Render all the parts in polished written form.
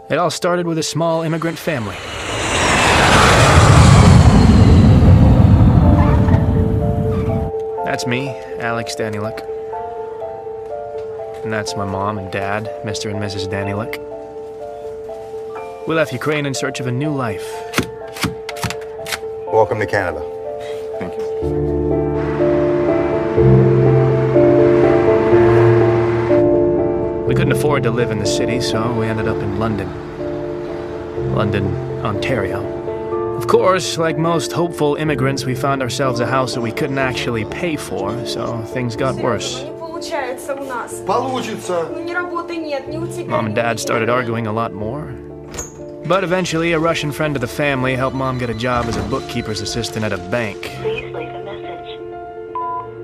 It all started with a small immigrant family. That's me, Alex Danieluk. And that's my mom and dad, Mr. and Mrs. Danieluk. We left Ukraine in search of a new life. Welcome to Canada. Thank you. We couldn't afford to live in the city, so we ended up in London, Ontario. Of course, like most hopeful immigrants, we found ourselves a house that we couldn't actually pay for, so things got worse. Mom and Dad started arguing a lot more. But eventually, a Russian friend of the family helped Mom get a job as a bookkeeper's assistant at a bank. Please leave a message.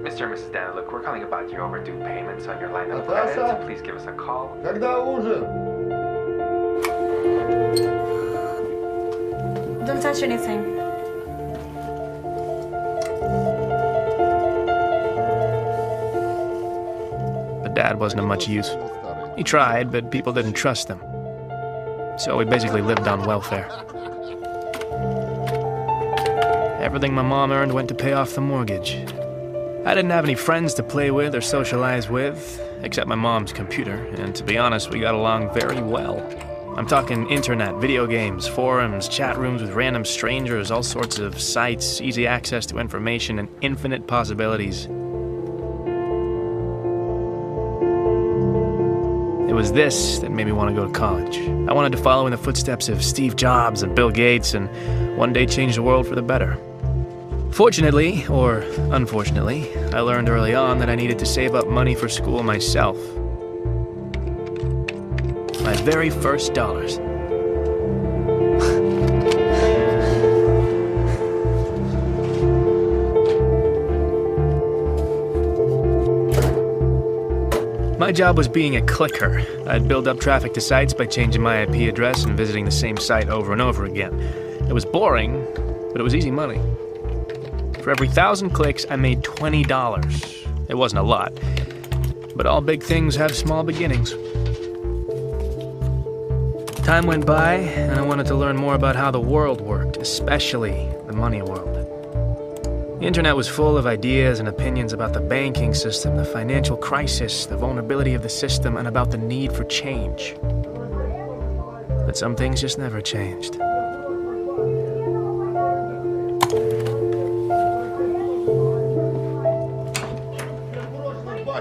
Mr. and Mrs. Danieluk, we're calling about your overdue payments on your line of credit, so please give us a call. Когда ужин? Don't touch anything. But Dad wasn't of much use. He tried, but people didn't trust him. So we basically lived on welfare. Everything my mom earned went to pay off the mortgage. I didn't have any friends to play with or socialize with, except my mom's computer, and to be honest, we got along very well. I'm talking internet, video games, forums, chat rooms with random strangers, all sorts of sites, easy access to information, and infinite possibilities. It was this that made me want to go to college. I wanted to follow in the footsteps of Steve Jobs and Bill Gates and one day change the world for the better. Fortunately, or unfortunately, I learned early on that I needed to save up money for school myself. My very first dollars. My job was being a clicker. I'd build up traffic to sites by changing my IP address and visiting the same site over and over again. It was boring, but it was easy money. For every 1,000 clicks, I made $20. It wasn't a lot, but all big things have small beginnings. Time went by, and I wanted to learn more about how the world worked, especially the money world. The internet was full of ideas and opinions about the banking system, the financial crisis, the vulnerability of the system, and about the need for change. But some things just never changed.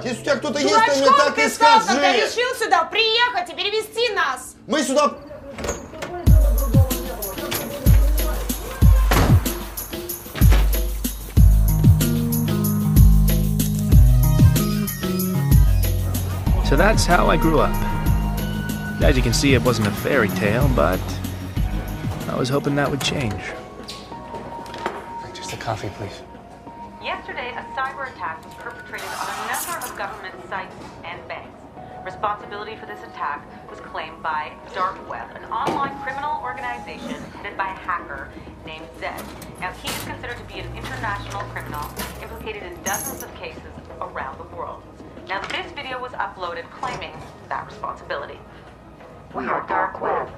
Если у тебя кто-то есть, то мне так и скажи. Когда решил сюда приехать и перевести нас. Мы сюда... So that's how I grew up. As you can see, it wasn't a fairy tale, but I was hoping that would change. Just a coffee, please. Yesterday, a cyber attack was perpetrated on a number of government sites and banks. Responsibility for this attack was claimed by Dark Web, an online criminal organization headed by a hacker named Zed. Now, he is considered to be an international criminal implicated in dozens of cases around the world. Now, this video was uploaded claiming that responsibility. We are Dark Web.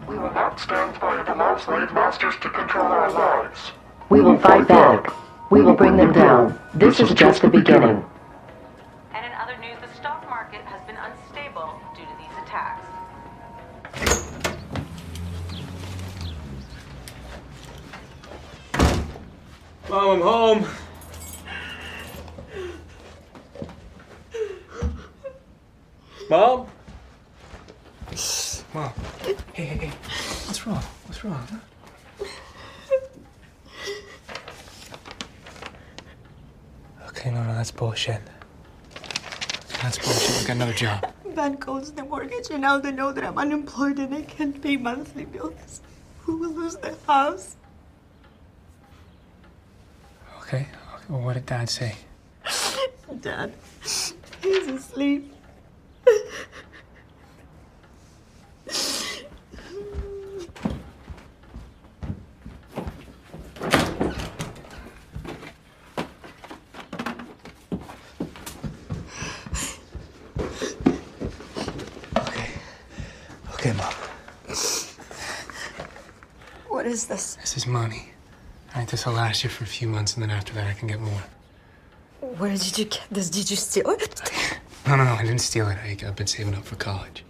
We will not stand by and allow slave masters to control our lives. We will fight back. We will bring them down. This is just the beginning. And in other news, the stock market has been unstable due to these attacks. Mom, I'm home. Mom? Mom. Hey. What's wrong? What's wrong? Huh? Okay, no, that's bullshit. That's bullshit. I got another job. Bank owes the mortgage, and now they know that I'm unemployed and I can't pay monthly bills. We will lose the house. Okay. Well, what did Dad say? Dad, he's asleep. Okay, Mom. What is this? This is money. All right, this will last you for a few months, and then after that I can get more. Where did you get this? Did you steal it? No, I didn't steal it. I've been saving up for college.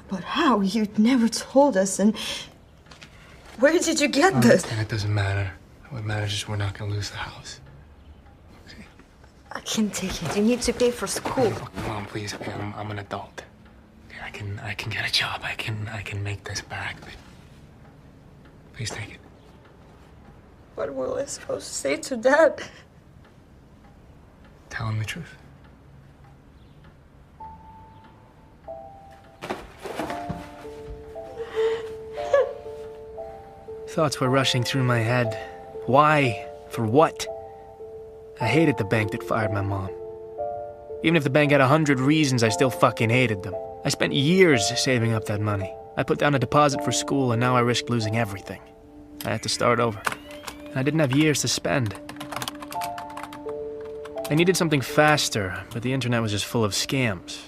But how? You never told us, and where did you get this? And it doesn't matter. What matters is we're not gonna lose the house. Okay? I can't take it. You need to pay for school. Look, Mom, please. Okay, I'm an adult. Okay, I can get a job. I can make this back. But please take it. What were I supposed to say to Dad? Tell him the truth. Thoughts were rushing through my head. Why? For what? I hated the bank that fired my mom. Even if the bank had 100 reasons, I still fucking hated them. I spent years saving up that money. I put down a deposit for school, and now I risked losing everything. I had to start over. And I didn't have years to spend. I needed something faster, but the internet was just full of scams.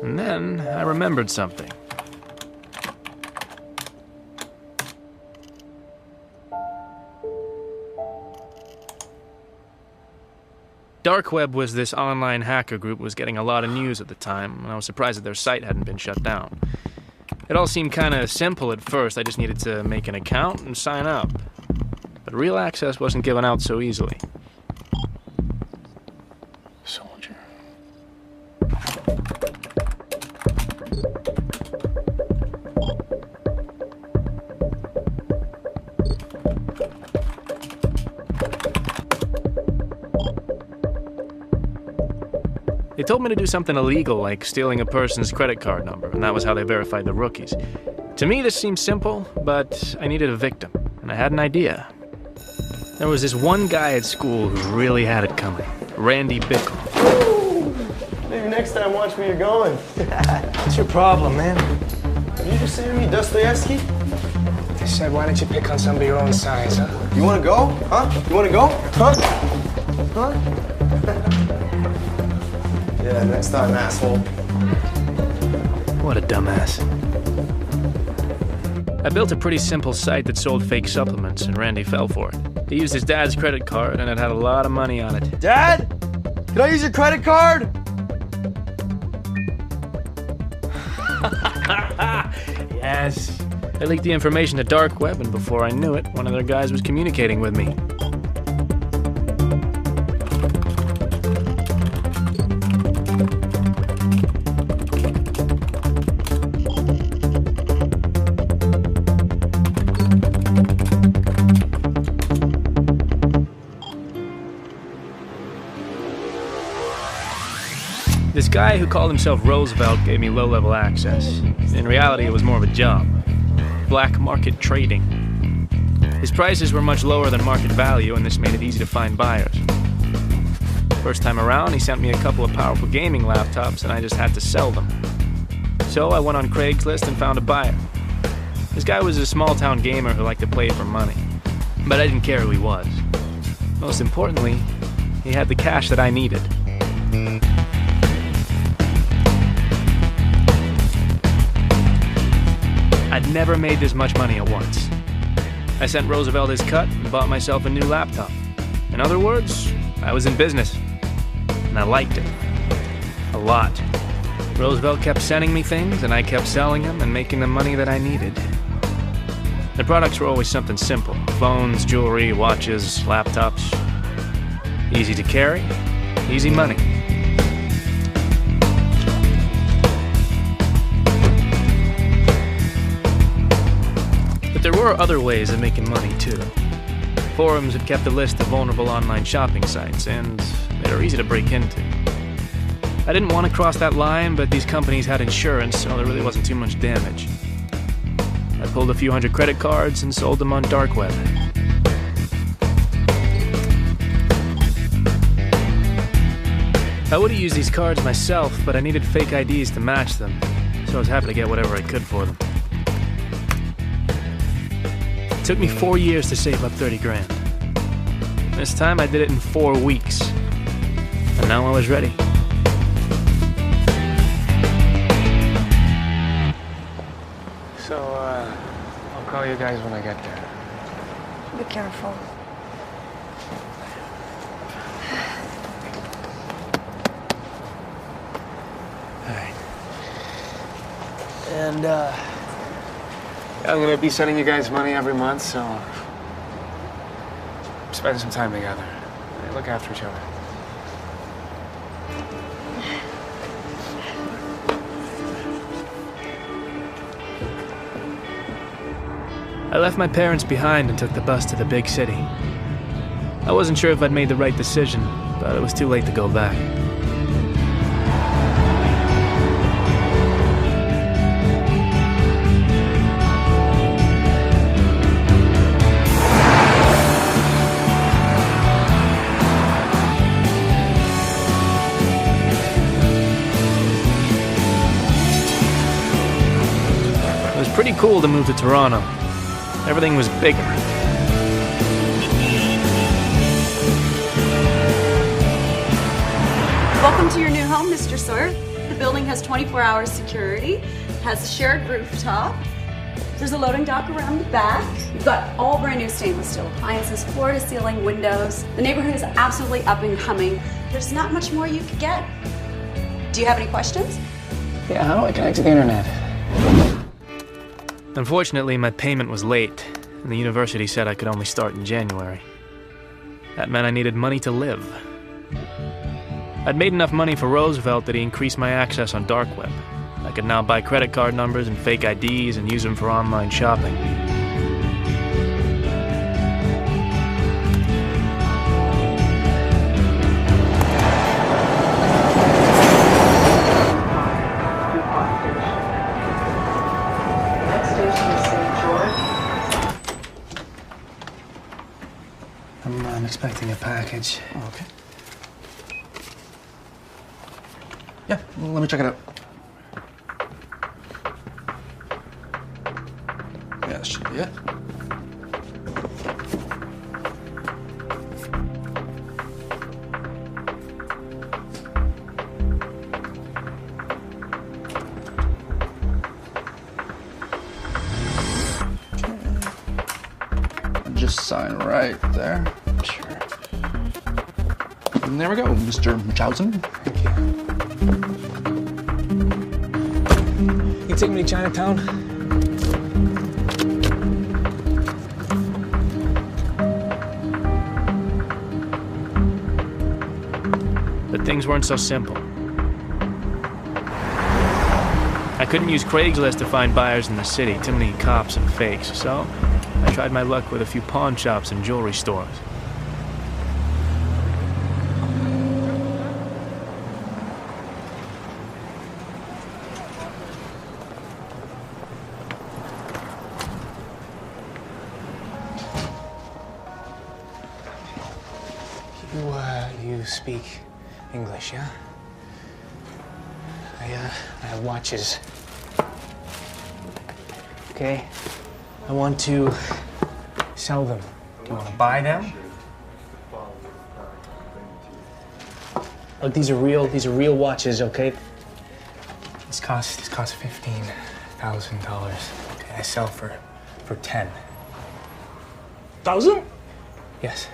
And then I remembered something. Dark Web was this online hacker group was getting a lot of news at the time, and I was surprised that their site hadn't been shut down. It all seemed kind of simple at first. I just needed to make an account and sign up. But real access wasn't given out so easily. Soldier. They told me to do something illegal, like stealing a person's credit card number, and that was how they verified the rookies. To me, this seemed simple, but I needed a victim, and I had an idea. There was this one guy at school who really had it coming, Randy Bickle. Maybe next time watch where you're going. What's your problem, man? Did you just say to me Dostoevsky? I said, why don't you pick on somebody your own size, huh? You wanna go? Huh? You wanna go? Huh? Huh? Yeah, next time, asshole. What a dumbass. I built a pretty simple site that sold fake supplements, and Randy fell for it. He used his dad's credit card, and it had a lot of money on it. Dad? Can I use your credit card? Yes. I leaked the information to Dark Web, and before I knew it, one of their guys was communicating with me. This guy who called himself Roosevelt gave me low-level access. In reality, it was more of a job. Black market trading. His prices were much lower than market value, and this made it easy to find buyers. First time around, he sent me a couple of powerful gaming laptops, and I just had to sell them. So I went on Craigslist and found a buyer. This guy was a small-town gamer who liked to play for money. But I didn't care who he was. Most importantly, he had the cash that I needed. I'd never made this much money at once. I sent Roosevelt his cut and bought myself a new laptop. In other words, I was in business. And I liked it. A lot. Roosevelt kept sending me things, and I kept selling them and making the money that I needed. The products were always something simple. Phones, jewelry, watches, laptops. Easy to carry, easy money. But there were other ways of making money, too. Forums had kept a list of vulnerable online shopping sites, and they were easy to break into. I didn't want to cross that line, but these companies had insurance, so there really wasn't too much damage. I pulled a few hundred credit cards and sold them on Dark Web. I would have used these cards myself, but I needed fake IDs to match them, so I was happy to get whatever I could for them. It took me 4 years to save up 30 grand. This time I did it in 4 weeks. And now I was ready. call you guys when I get there. Be careful. All right. And, I'm gonna be sending you guys money every month, so spend some time together. Look after each other. I left my parents behind and took the bus to the big city. I wasn't sure if I'd made the right decision, but it was too late to go back. It was pretty cool to move to Toronto. Everything was bigger. Welcome to your new home, Mr. Sawyer. The building has 24-hour security, has a shared rooftop. There's a loading dock around the back. You've got all brand new stainless steel appliances, floor-to-ceiling windows. The neighborhood is absolutely up and coming. There's not much more you could get. Do you have any questions? Yeah, how do I connect to the internet? Unfortunately, my payment was late, and the university said I could only start in January. That meant I needed money to live. I'd made enough money for Roosevelt that he increased my access on dark web. I could now buy credit card numbers and fake IDs and use them for online shopping. I'm expecting a package. Oh, okay. Yeah, let me check it out. Yeah, that should be it. Just sign right there. Sure. And there we go, Mr. Munchausen. Thank you. You take me to Chinatown? But things weren't so simple. I couldn't use Craigslist to find buyers in the city, too many cops and fakes, so I tried my luck with a few pawn shops and jewelry stores. You speak English, yeah? I have watches. Okay? I want to sell them. Do you want to buy them? Look, these are real watches, okay? This costs $15,000. Okay, I sell for 10. 1,000? Yes.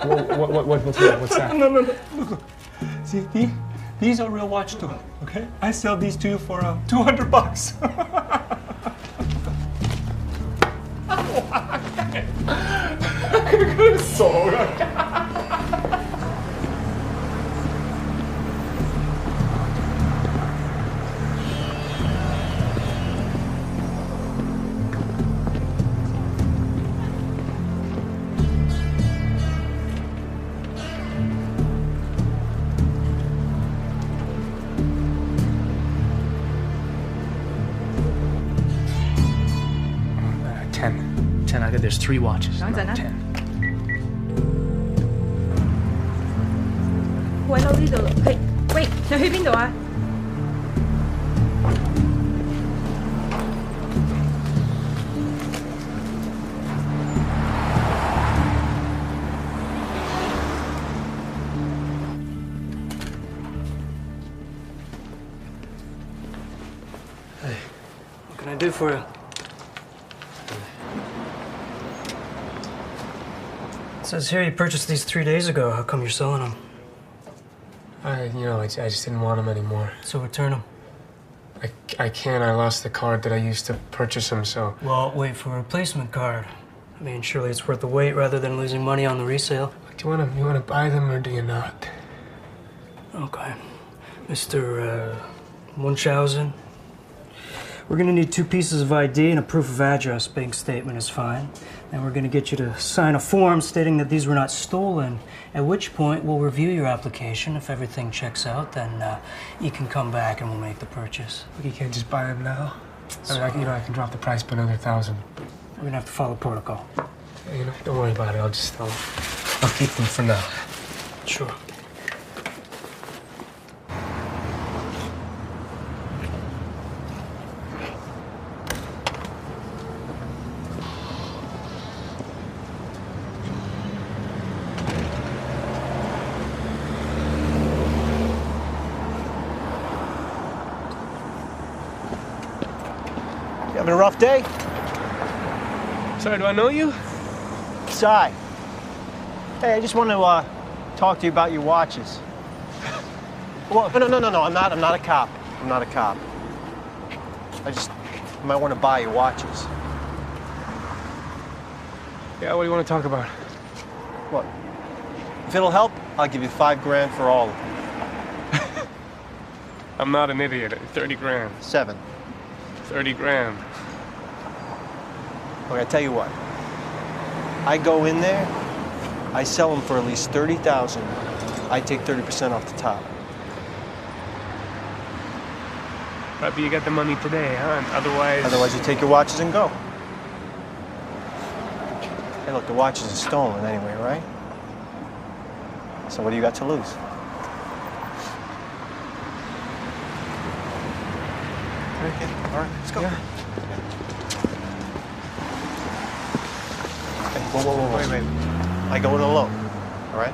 What's that? No. See, these are real watch too, okay? I sell these to you for $200. There's 3 watches. 等陣啦。 10. 喂，到呢度啦。喂，你去邊度啊？ What can I I do for you? It says here you purchased these 3 days ago. How come you're selling them? I just didn't want them anymore. So return them. I can't. I lost the card that I used to purchase them, so... Well, wait for a replacement card. I mean, surely it's worth the wait rather than losing money on the resale. Do you want to buy them or do you not? Okay. Mr. Munchausen, we're gonna need 2 pieces of ID and a proof of address. Bank statement is fine. And we're gonna get you to sign a form stating that these were not stolen, at which point we'll review your application. If everything checks out, then you can come back and we'll make the purchase. You can't just buy them now? I can drop the price by another 1,000. We're gonna have to follow protocol. Don't worry about it. I'll keep them for now. Sure. You having a rough day? Sorry, do I know you? Cy. Hey, I just want to talk to you about your watches. Well, no, I'm not a cop. I'm not a cop. I might want to buy your watches. Yeah, what do you want to talk about? What? If it'll help, I'll give you $5 grand for all of them. I'm not an idiot. 30 grand. 7. 30 grand. Okay, I tell you what. I go in there, I sell them for at least $30,000. I take 30% off the top. Right, but you got the money today, huh? Otherwise you take your watches and go. Hey, look, the watches are stolen anyway, right? So what do you got to lose? Okay, all right, let's go. Yeah. Hey, whoa. Wait. I go in alone, all right?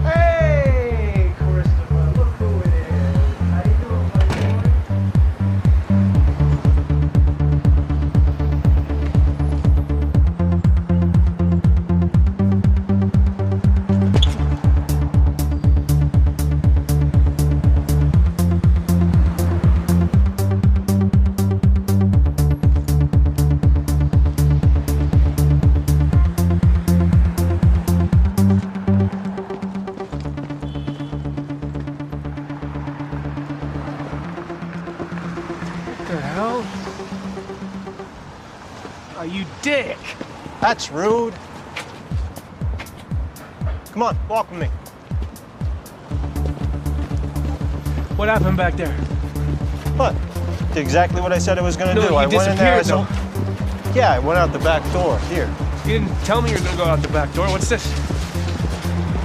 Hey, Christopher, look who it is. How you doing, my boy? You dick! That's rude. Come on, walk with me. What happened back there? What? Did exactly what I said I was going to do. You I went in there. Yeah, I went out the back door. Here. You didn't tell me you were going to go out the back door. What's this?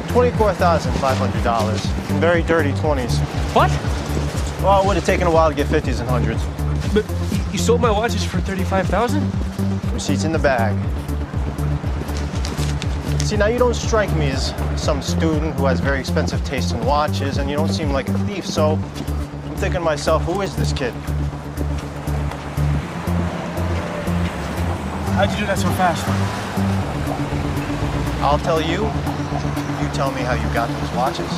$24,500 in very dirty 20s. What? Well, it would have taken a while to get 50s and 100s. But you sold my watches for $35,000? Receipts in the bag. See, now you don't strike me as some student who has very expensive taste in watches, and you don't seem like a thief, so I'm thinking to myself, who is this kid? How'd you do that so fast? I'll tell you. You tell me how you got those watches.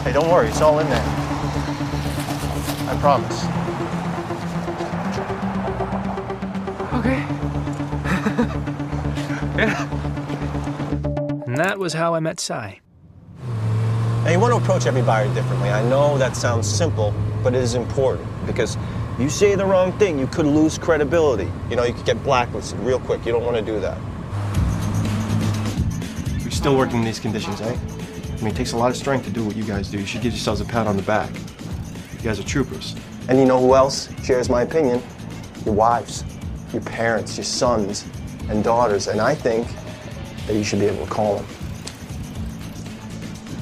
Hey, don't worry, it's all in there. I promise. Okay. Yeah. And that was how I met Cy. Now, you want to approach every buyer differently. I know that sounds simple, but it is important because you say the wrong thing, you could lose credibility. You know, you could get blacklisted real quick. You don't want to do that. You're still working in these conditions, eh? I mean, it takes a lot of strength to do what you guys do. You should give yourselves a pat on the back. You guys are troopers. And you know who else shares my opinion? Your wives, your parents, your sons and daughters. And I think that you should be able to call them.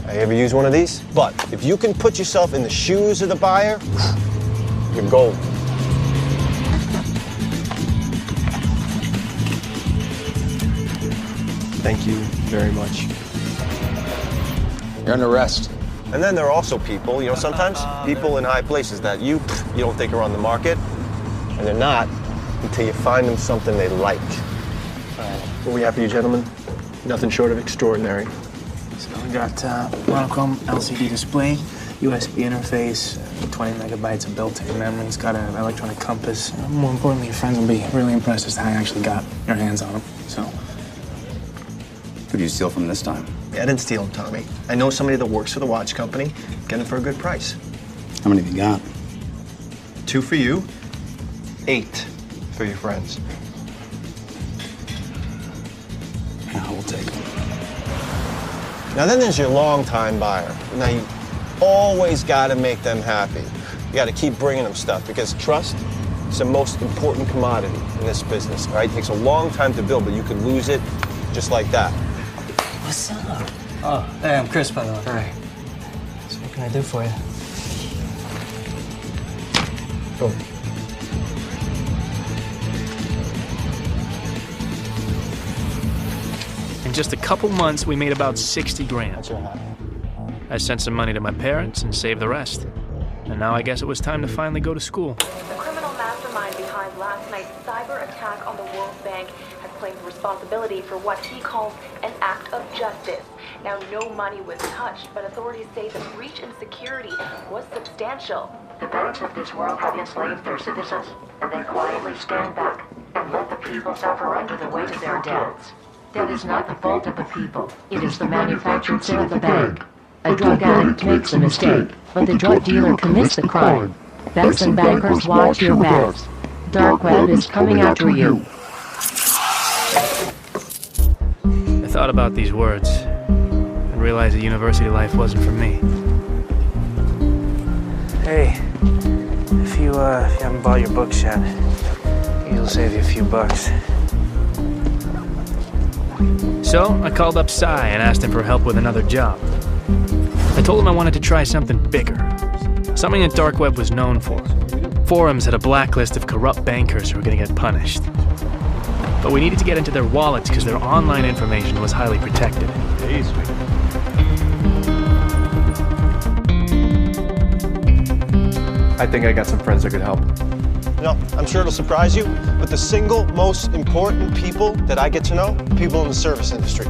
I ever use one of these? But if you can put yourself in the shoes of the buyer, you're golden. Thank you very much. You're under arrest. And then there are also people, sometimes people in high places that you don't think are on the market, and they're not until you find them something they like. What we have for you, gentlemen? Nothing short of extraordinary. So we got monochrome LCD display, USB interface, 20 megabytes of built-in memory. It's got an electronic compass. More importantly, your friends will be really impressed as to how you actually got your hands on them. So, Who did you steal from this time? I didn't steal them, Tommy. I know somebody that works for the watch company. Get them for a good price. How many have you got? 2 for you, 8 for your friends. Yeah, we'll take them. Now then there's your long-time buyer. Now you always gotta make them happy. You gotta keep bringing them stuff because trust is the most important commodity in this business, all right? It takes a long time to build, but you could lose it just like that. What's up? Oh, hey, I'm Chris, by the way. Hi. So what can I do for you? Boom. in just a couple months, we made about 60 grand. I sent some money to my parents and saved the rest. And now I guess it was time to finally go to school. The criminal mastermind behind last night's cyber attack on the World Bank has claimed responsibility for what he calls an act of justice. Now, no money was touched, but authorities say the breach in security was substantial. The banks of this world have enslaved their citizens, and they quietly stand back and let the people suffer under the weight of their debts. That is not the fault of the people. It is the manufactured sin of the bank. A drug addict makes a mistake, but the drug dealer commits the crime. Banks and bankers, watch your backs. Dark web is coming after you. I thought about these words and realized that university life wasn't for me. Hey, if you haven't bought your books yet, it'll save you a few bucks. So I called up Cy and asked him for help with another job. I told him I wanted to try something bigger, something that dark web was known for. Forums had a blacklist of corrupt bankers who were going to get punished. But we needed to get into their wallets because their online information was highly protected. Hey, sweet. I think I got some friends that could help. I'm sure it'll surprise you, but the single most important people that I get to know, people in the service industry.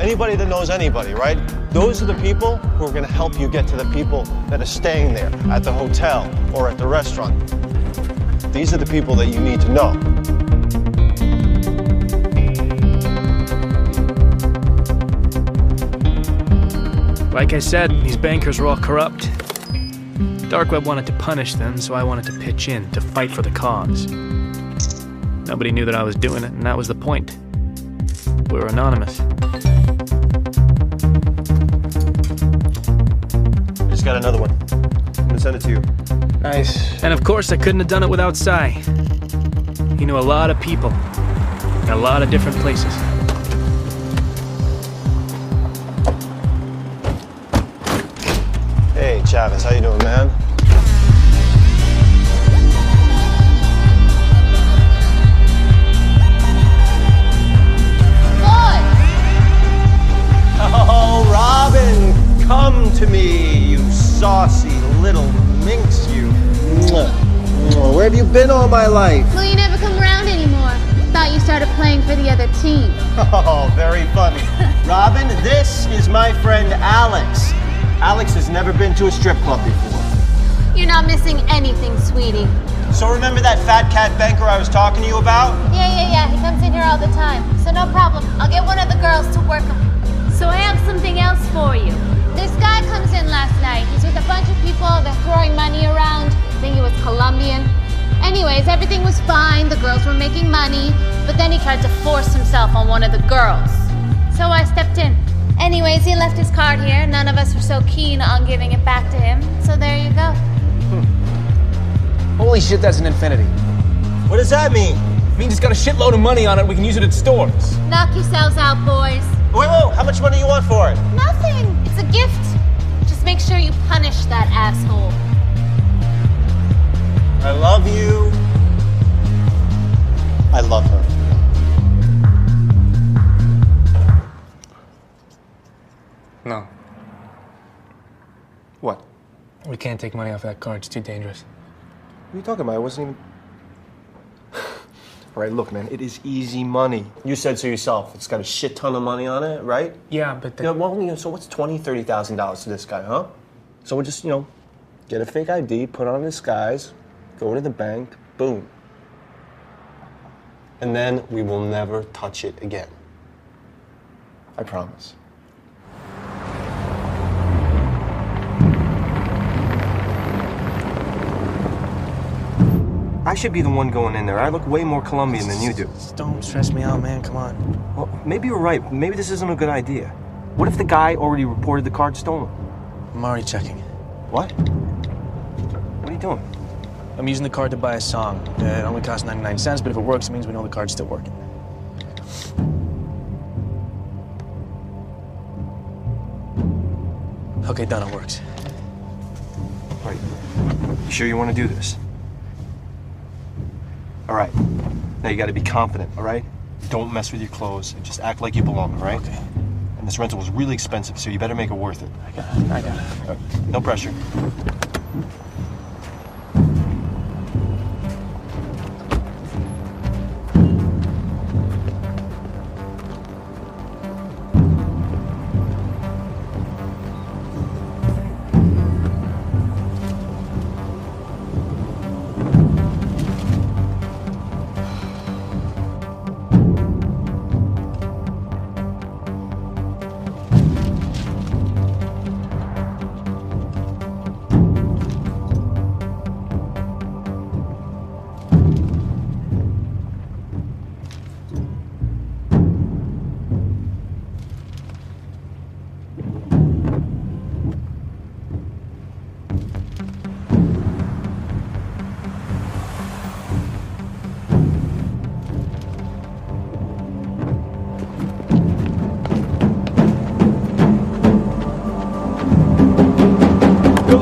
Anybody that knows anybody, right? Those are the people who are going to help you get to the people that are staying there at the hotel or at the restaurant. These are the people that you need to know. Like I said, these bankers were all corrupt. Dark web wanted to punish them, so I wanted to pitch in to fight for the cause. Nobody knew that I was doing it, and that was the point. We were anonymous. Just got another one. I'm gonna send it to you. Nice. And of course, I couldn't have done it without Cy. He knew a lot of people in a lot of different places. Hey, Chavez, how you doing, man? Oh, Robin, come to me, you saucy little minx, you. Where have you been all my life? Well, you never come around anymore. Thought you started playing for the other team. Oh, very funny. Robin, this is my friend Alex. Alex has never been to a strip club before. You're not missing anything, sweetie. So remember that fat cat banker I was talking to you about? Yeah. He comes in here all the time. So no problem. I'll get one of the girls to work him. So I have something else for you. This guy comes in last night. He's with a bunch of people. They're throwing money around. I think he was Colombian. Anyways, everything was fine. The girls were making money. But then he tried to force himself on one of the girls. So I stepped in. Anyways, he left his card here. None of us were so keen on giving it back to him. So there you go. Holy shit, that's an infinity. What does that mean? It means it's got a shitload of money on it. We can use it at stores. Knock yourselves out, boys. Wait, how much money you want for it? Nothing. It's a gift. Just make sure you punish that asshole. I love you. I love her. No. What? We can't take money off that card. It's too dangerous. What are you talking about? I wasn't even... All right, look, man, it is easy money. You said so yourself. It's got a shit ton of money on it, right? Yeah, but... Yeah, well, you know, so what's $20,000, $30,000 to this guy, huh? So we'll just, you know, get a fake ID, put on a disguise, go to the bank, boom. And then we will never touch it again. I promise. I should be the one going in there. I look way more Colombian than you do. Just don't stress me out, man. Come on. Well, maybe you're right. Maybe this isn't a good idea. What if the guy already reported the card stolen? I'm already checking. What? What are you doing? I'm using the card to buy a song. It only costs 99 cents, but if it works, it means we know the card's still working. Okay, done. It works. All right. You sure you want to do this? All right. Now you got to be confident, all right? Don't mess with your clothes. Just act like you belong, all right? Okay. And this rental was really expensive, so you better make it worth it. I got it. I got it. All right. No pressure.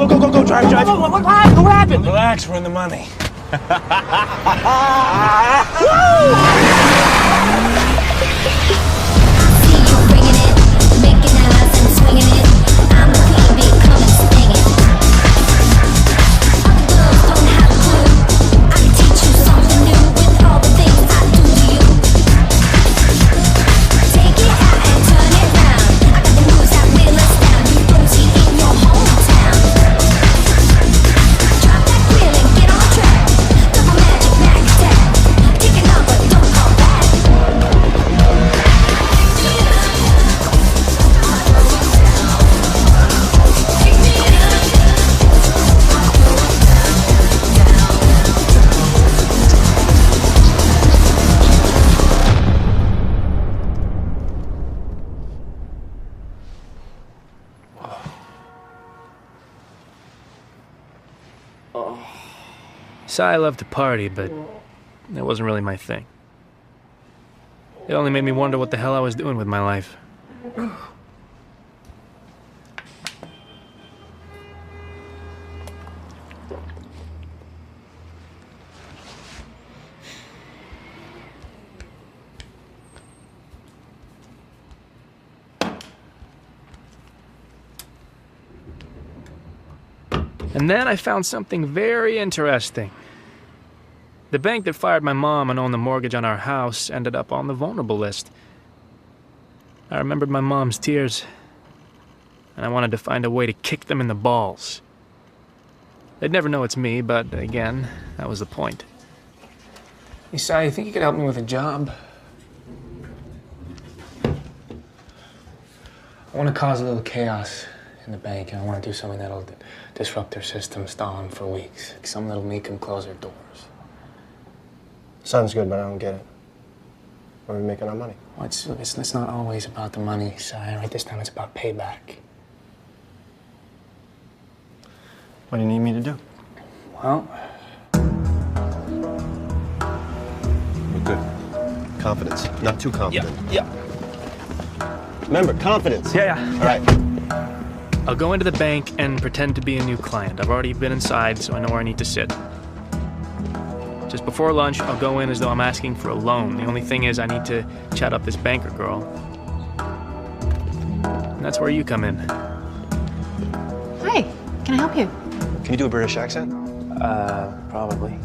Go, drive. What happened? Relax, we're in the money. So I love to party, but that wasn't really my thing. It only made me wonder what the hell I was doing with my life. And then I found something very interesting. The bank that fired my mom and owned the mortgage on our house ended up on the vulnerable list. I remembered my mom's tears, and I wanted to find a way to kick them in the balls. They'd never know it's me, but again, that was the point. Hey, Si, you think you could help me with a job? I want to cause a little chaos in the bank, and I want to do something that'll disrupt their system, stall them for weeks. Something that'll make them close their doors. Sounds good, but I don't get it. Where are we making our money? Well, it's not always about the money, Si. Right? This time it's about payback. What do you need me to do? Well... We're good. Confidence. Not too confident. Yeah. Remember, confidence. Yeah. All right. I'll go into the bank and pretend to be a new client. I've already been inside, so I know where I need to sit. Just before lunch, I'll go in as though I'm asking for a loan. The only thing is I need to chat up this banker girl. that's where you come in. Hi, can I help you? Can you do a British accent? Probably.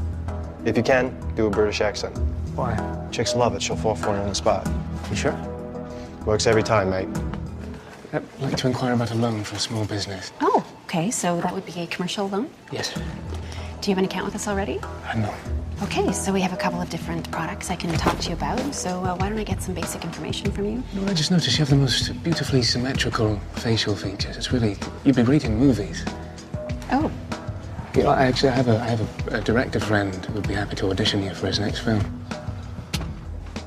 If you can, do a British accent. Why? Chicks love it. She'll fall for it on the spot. You sure? Works every time, mate. I'd like to inquire about a loan for a small business. Oh, okay, so that would be a commercial loan? Yes. Do you have an account with us already? No. Okay, so we have a couple of different products I can talk to you about. So why don't I get some basic information from you? No, I just noticed you have the most beautifully symmetrical facial features. It's really, you'd be great in movies. Oh. You know, I have a director friend who would be happy to audition you for his next film.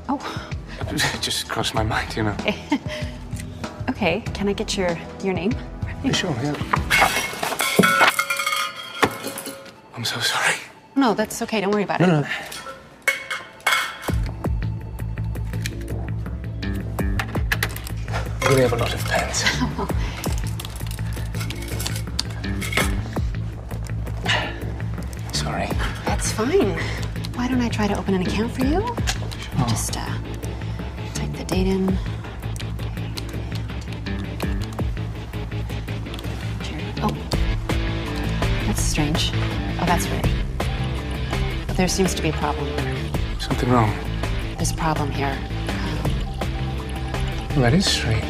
Oh. It just crossed my mind, you know. Okay, can I get your name? Yeah, sure, yeah. I'm so sorry. No, that's okay. Don't worry about it. No. We really have a lot of pens. Sorry. That's fine. Why don't I try to open an account for you? Sure. Just type the date in. Oh, that's strange. Oh, that's weird. But there seems to be a problem. Something wrong? There's a problem here. Well, that is strange.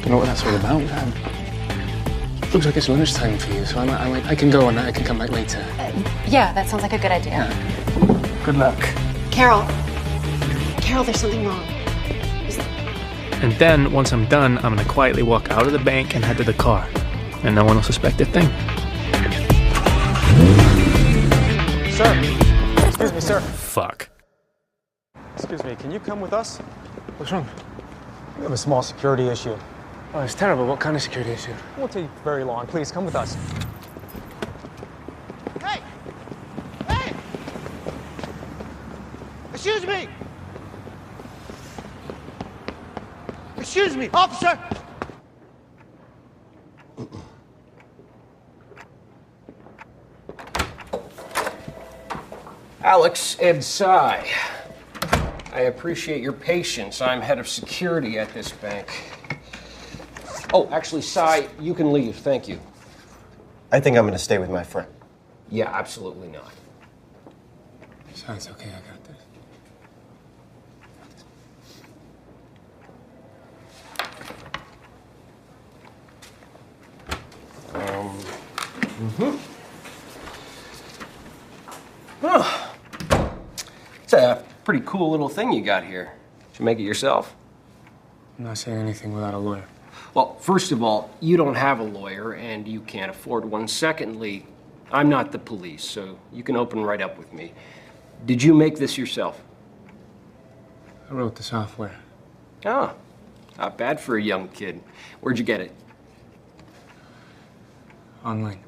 Don't know what that's all about. Looks like it's lunchtime for you, so I can go and I can come back later. Yeah, that sounds like a good idea. Yeah. Good luck. Carol, there's something wrong. And then, once I'm done, I'm gonna quietly walk out of the bank and head to the car. And no one will suspect a thing. Sir! Excuse me, sir. Fuck. Excuse me, can you come with us? What's wrong? We have a small security issue. Oh, it's terrible. What kind of security issue? It won't take very long. Please, come with us. Hey! Hey! Excuse me! Excuse me, officer! Alex Ed Sy. I appreciate your patience. I'm head of security at this bank. Oh, actually, Sy, you can leave. Thank you. I think I'm going to stay with my friend. Yeah, absolutely not. Sy, it's okay. I got this. Oh. It's a pretty cool little thing you got here. Did you make it yourself? I'm not saying anything without a lawyer. Well, first of all, you don't have a lawyer and you can't afford one. Secondly, I'm not the police, so you can open right up with me. Did you make this yourself? I wrote the software. Ah, not bad for a young kid. Where'd you get it? Online.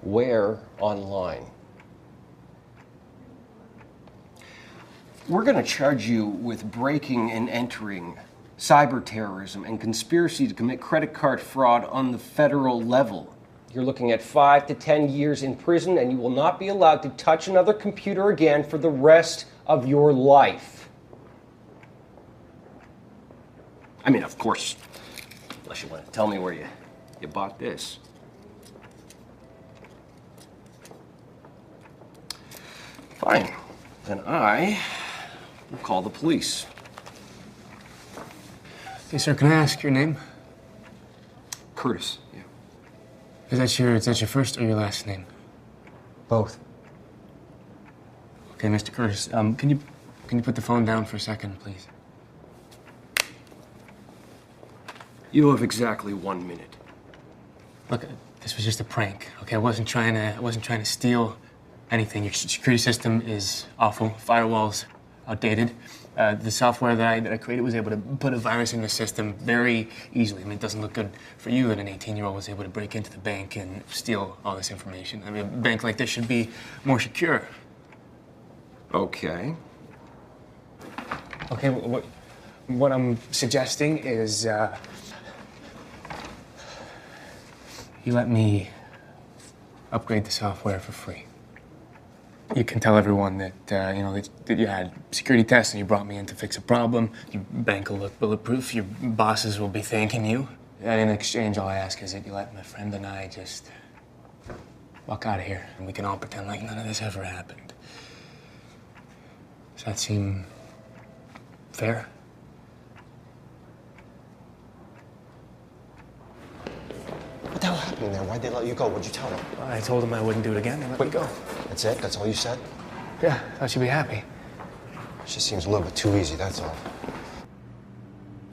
Where online? We're going to charge you with breaking and entering, cyber terrorism, and conspiracy to commit credit card fraud on the federal level. You're looking at 5 to 10 years in prison, and you will not be allowed to touch another computer again for the rest of your life. I mean, of course, unless you want to tell me where you bought this. Fine. Then I will call the police. Hey, sir, can I ask your name? Curtis, yeah. Is that your first or your last name? Both. Okay, Mr. Curtis, can you put the phone down for a second, please? You have exactly 1 minute. Look, this was just a prank, okay? I wasn't trying to steal anything. Your security system is awful. Firewall's outdated. The software that I created was able to put a virus in the system very easily. I mean, it doesn't look good for you that an 18-year-old was able to break into the bank and steal all this information. I mean, a bank like this should be more secure. Okay. Okay, what I'm suggesting is you let me upgrade the software for free. You can tell everyone that, that you had security tests and you brought me in to fix a problem. Your bank will look bulletproof. Your bosses will be thanking you. And in exchange, all I ask is that you let my friend and I just walk out of here and we can all pretend like none of this ever happened. Does that seem fair? What the hell happened there? Why'd they let you go? What'd you tell them? I told them I wouldn't do it again. They let me go. That's it? That's all you said? Yeah, thought you'd be happy. It just seems a little bit too easy, that's all.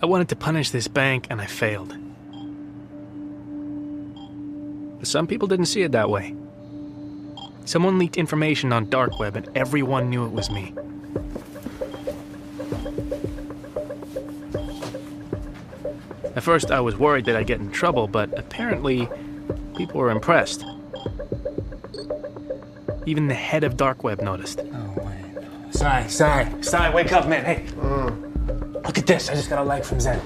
I wanted to punish this bank, and I failed. But some people didn't see it that way. Someone leaked information on dark web, and everyone knew it was me. At first, I was worried that I'd get in trouble, but apparently, people were impressed. Even the head of dark web noticed. Oh, wait. Sorry, wake up, man. Hey. Look at this. I just got a like from Zed.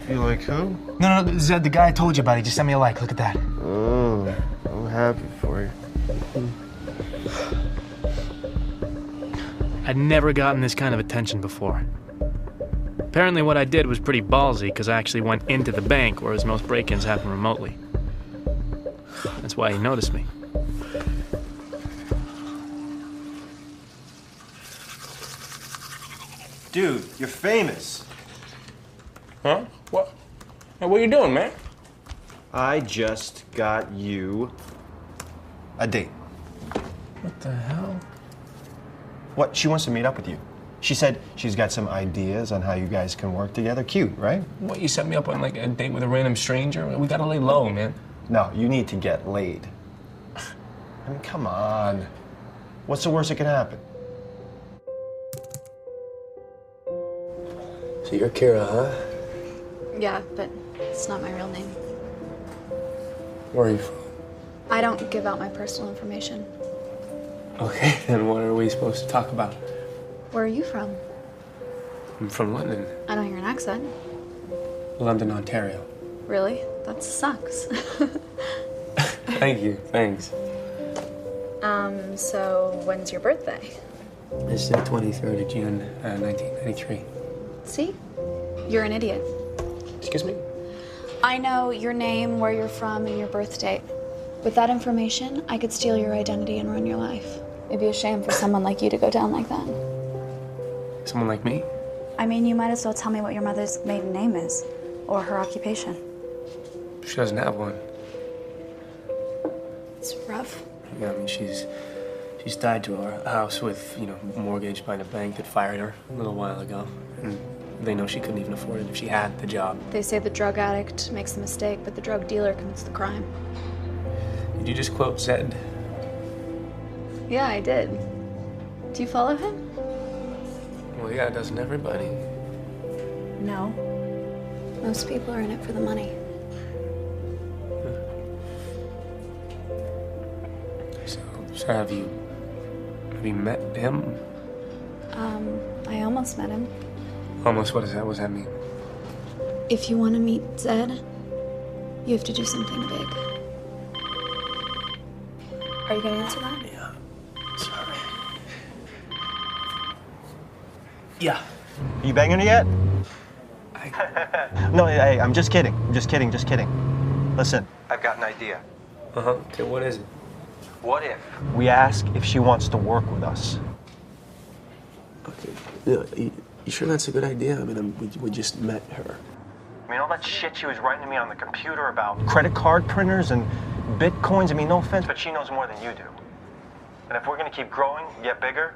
You like who? No, Zed, the guy I told you about. He just sent me a like. Look at that. Oh, I'm happy for you. I'd never gotten this kind of attention before. Apparently what I did was pretty ballsy because I actually went into the bank, whereas most break-ins happen remotely. That's why he noticed me. Dude, you're famous. Huh? What? Hey, what are you doing, man? I just got you a date. What the hell? What? She wants to meet up with you. She said she's got some ideas on how you guys can work together. Cute, right? What, you set me up on like a date with a random stranger? We gotta lay low, man. No, you need to get laid. I mean, come on. What's the worst that can happen? So you're Kira, huh? Yeah, but it's not my real name. Where are you from? I don't give out my personal information. Okay, then what are we supposed to talk about? Where are you from? I'm from London. I don't hear an accent. London, Ontario. Really? That sucks. Thank you, thanks. So when's your birthday? It's the 23rd of June, 1993. See? You're an idiot. Excuse me? I know your name, where you're from, and your birth date. With that information, I could steal your identity and ruin your life. It'd be a shame for someone like you to go down like that. Someone like me? I mean, you might as well tell me what your mother's maiden name is, or her occupation. She doesn't have one. It's rough. Yeah, I mean, she's tied to our house with, mortgaged by the bank that fired her a little while ago. And they know she couldn't even afford it if she had the job. They say the drug addict makes the mistake, but the drug dealer commits the crime. Did you just quote Zed? Yeah, I did. Do you follow him? Well, yeah, doesn't everybody? No. Most people are in it for the money. So have you met him? I almost met him. Almost, what does that? What does that mean? If you want to meet Zed, you have to do something big. Are you going to answer that? Yeah. Sorry. Yeah. Are you banging her yet? No, hey, I'm just kidding. I'm just kidding. Listen, I've got an idea. Uh-huh. Okay, what is it? What if we ask if she wants to work with us? Okay. Yeah, you sure that's a good idea? I mean, we just met her. I mean, all that shit she was writing to me on the computer about credit card printers and bitcoins, I mean, no offense, but she knows more than you do. And if we're gonna keep growing, get bigger,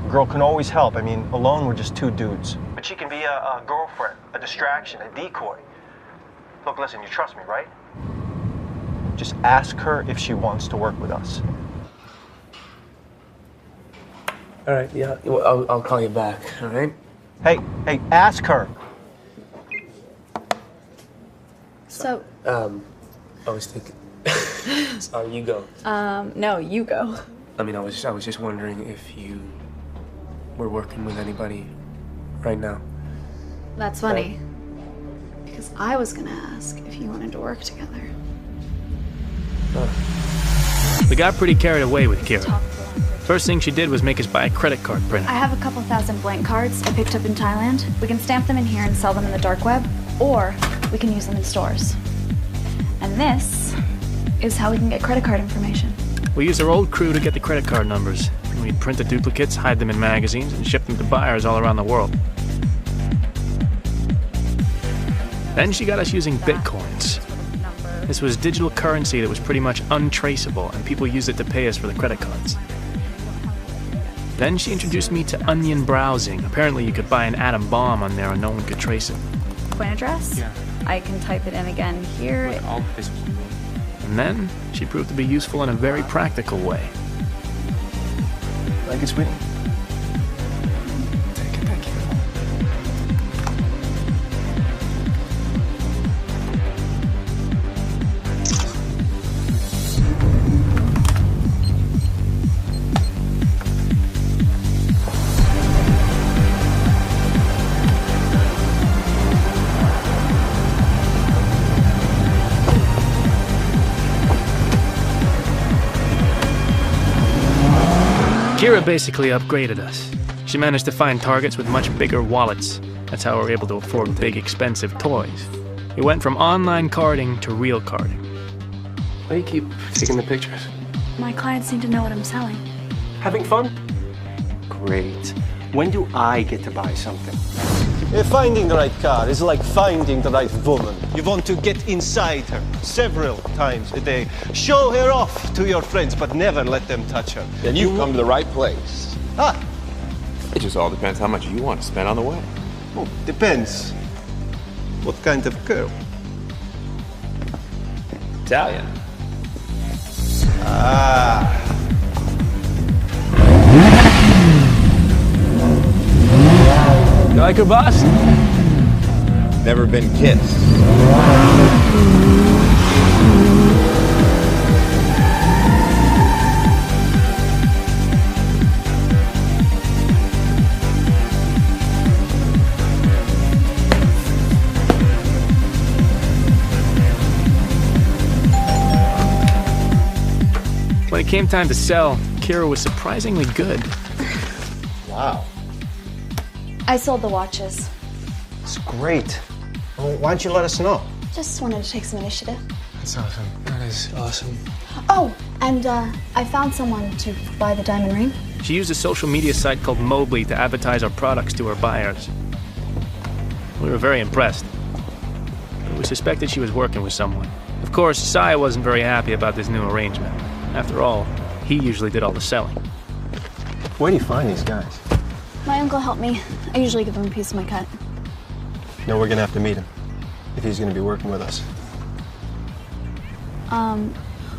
a girl can always help. I mean, alone we're just two dudes. But she can be a girlfriend, a distraction, a decoy. Look, listen, you trust me, right? Just ask her if she wants to work with us. All right, yeah, well, I'll call you back, all right? Hey, ask her. So, I was thinking, sorry, you go. No, you go. I mean, I was just wondering if you were working with anybody right now. That's funny. Because I was going to ask if you wanted to work together. We got pretty carried away with Kira. Talk for long. First thing she did was make us buy a credit card printer. I have a couple thousand blank cards I picked up in Thailand. We can stamp them in here and sell them in the dark web, or we can use them in stores. And this is how we can get credit card information. We used our old crew to get the credit card numbers. We'd print the duplicates, hide them in magazines, and ship them to buyers all around the world. Then she got us using bitcoins. This was digital currency that was pretty much untraceable, and people used it to pay us for the credit cards. Then she introduced me to onion browsing. Apparently you could buy an atom bomb on there and no one could trace it. Coin address? Yeah. I can type it in again here. And then she proved to be useful in a very practical way. Like it, sweetie? Kira basically upgraded us. She managed to find targets with much bigger wallets. That's how we were able to afford big, expensive toys. We went from online carding to real carding. Why do you keep taking the pictures? My clients need to know what I'm selling. Having fun? Great. When do I get to buy something? Finding the right car is like finding the right woman. You want to get inside her several times a day. Show her off to your friends, but never let them touch her. Then you've come to the right place. Ah, It just all depends how much you want to spend on the way. well, depends. What kind of girl? Italian. Ah. You like her, boss? Never been kissed. When it came time to sell, Kira was surprisingly good. Wow. I sold the watches. It's great. Well, why don't you let us know? Just wanted to take some initiative. That's awesome. That is awesome. Oh, and I found someone to buy the diamond ring. She used a social media site called Mobley to advertise our products to her buyers. We were very impressed. But we suspected she was working with someone. Of course, Sai wasn't very happy about this new arrangement. After all, he usually did all the selling. Where do you find these guys? My uncle helped me. I usually give him a piece of my cut. No, we're gonna have to meet him if he's gonna be working with us.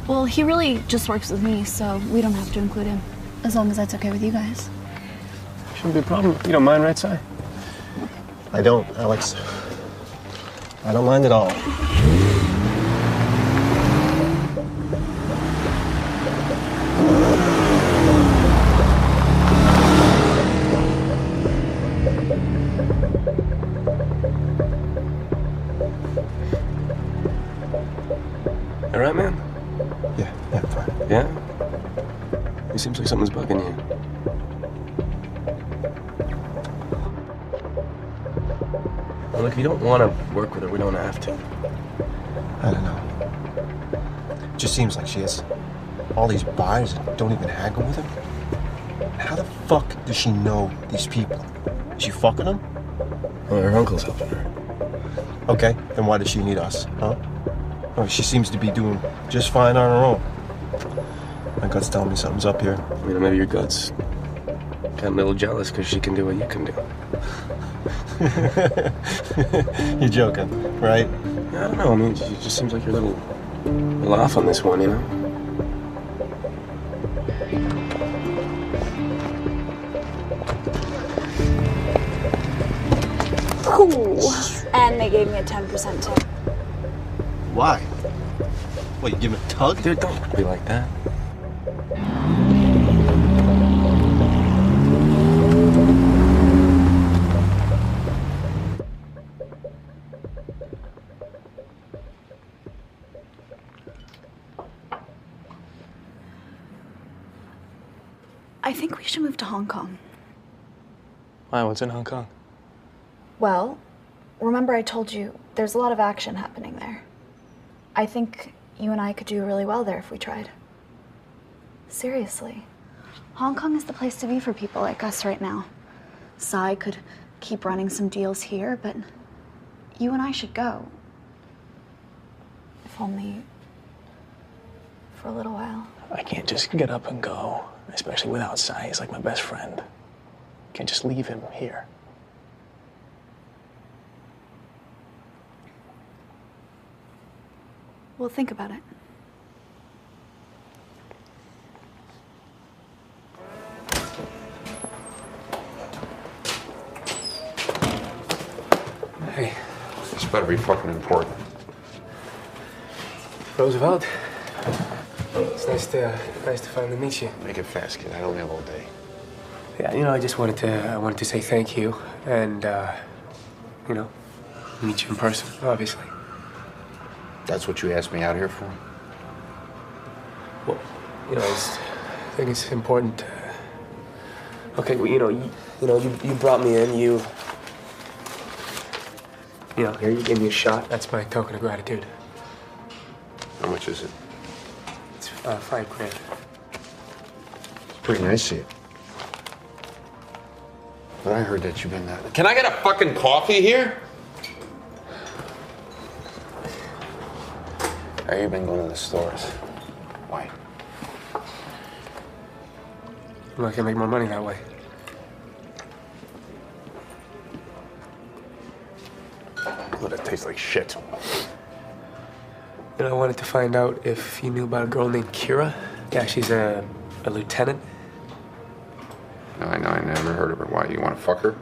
Well, he really just works with me, so we don't have to include him. As long as that's okay with you guys. Shouldn't be a problem. You don't mind, right, Si? I don't, Alex. I don't mind at all. All right, man? Yeah, fine. Yeah? It seems like something's bugging you. Well, look, if you don't want to work with her, we don't have to. I don't know. It just seems like she has all these buyers and don't even haggle with them. How the fuck does she know these people? Is she fucking them? Well, her uncle's helping her. Okay, then why does she need us, huh? Oh, she seems to be doing just fine on her own. My gut's telling me something's up here. You know, maybe your gut's getting a little jealous because she can do what you can do. You're joking, right? I don't know. I mean, it just seems like you're a little off on this one, you know? Ooh. And they gave me a 10% tip. Why? What, you give him a tug? Dude, don't be like that. I think we should move to Hong Kong. Why? What's in Hong Kong? Well, remember I told you there's a lot of action happening there. I think you and I could do really well there if we tried. Seriously. Hong Kong is the place to be for people like us right now. Sai could keep running some deals here, but you and I should go. If only for a little while. I can't just get up and go, especially without Sai. He's like my best friend. Can't just leave him here. Well, think about it. Hey. This better be fucking important. Roosevelt. It's nice to finally meet you. Make it fast, kid. I don't have all day. Yeah, you know, I just wanted to say thank you and you know, meet you in person, obviously. That's what you asked me out here for? Well, you know, I think it's important. Okay, well, you brought me in. You know, here you gave me a shot. That's my token of gratitude. How much is it? It's $5 grand. It's pretty nice of you. But I heard that you've been that. Can I get a fucking coffee here? Have you been going to the stores? Why? I'm not gonna make more money that way. Well, that tastes like shit. You know, I wanted to find out if you knew about a girl named Kira. Yeah, she's a lieutenant. No, I never heard of her. Why, you want to fuck her?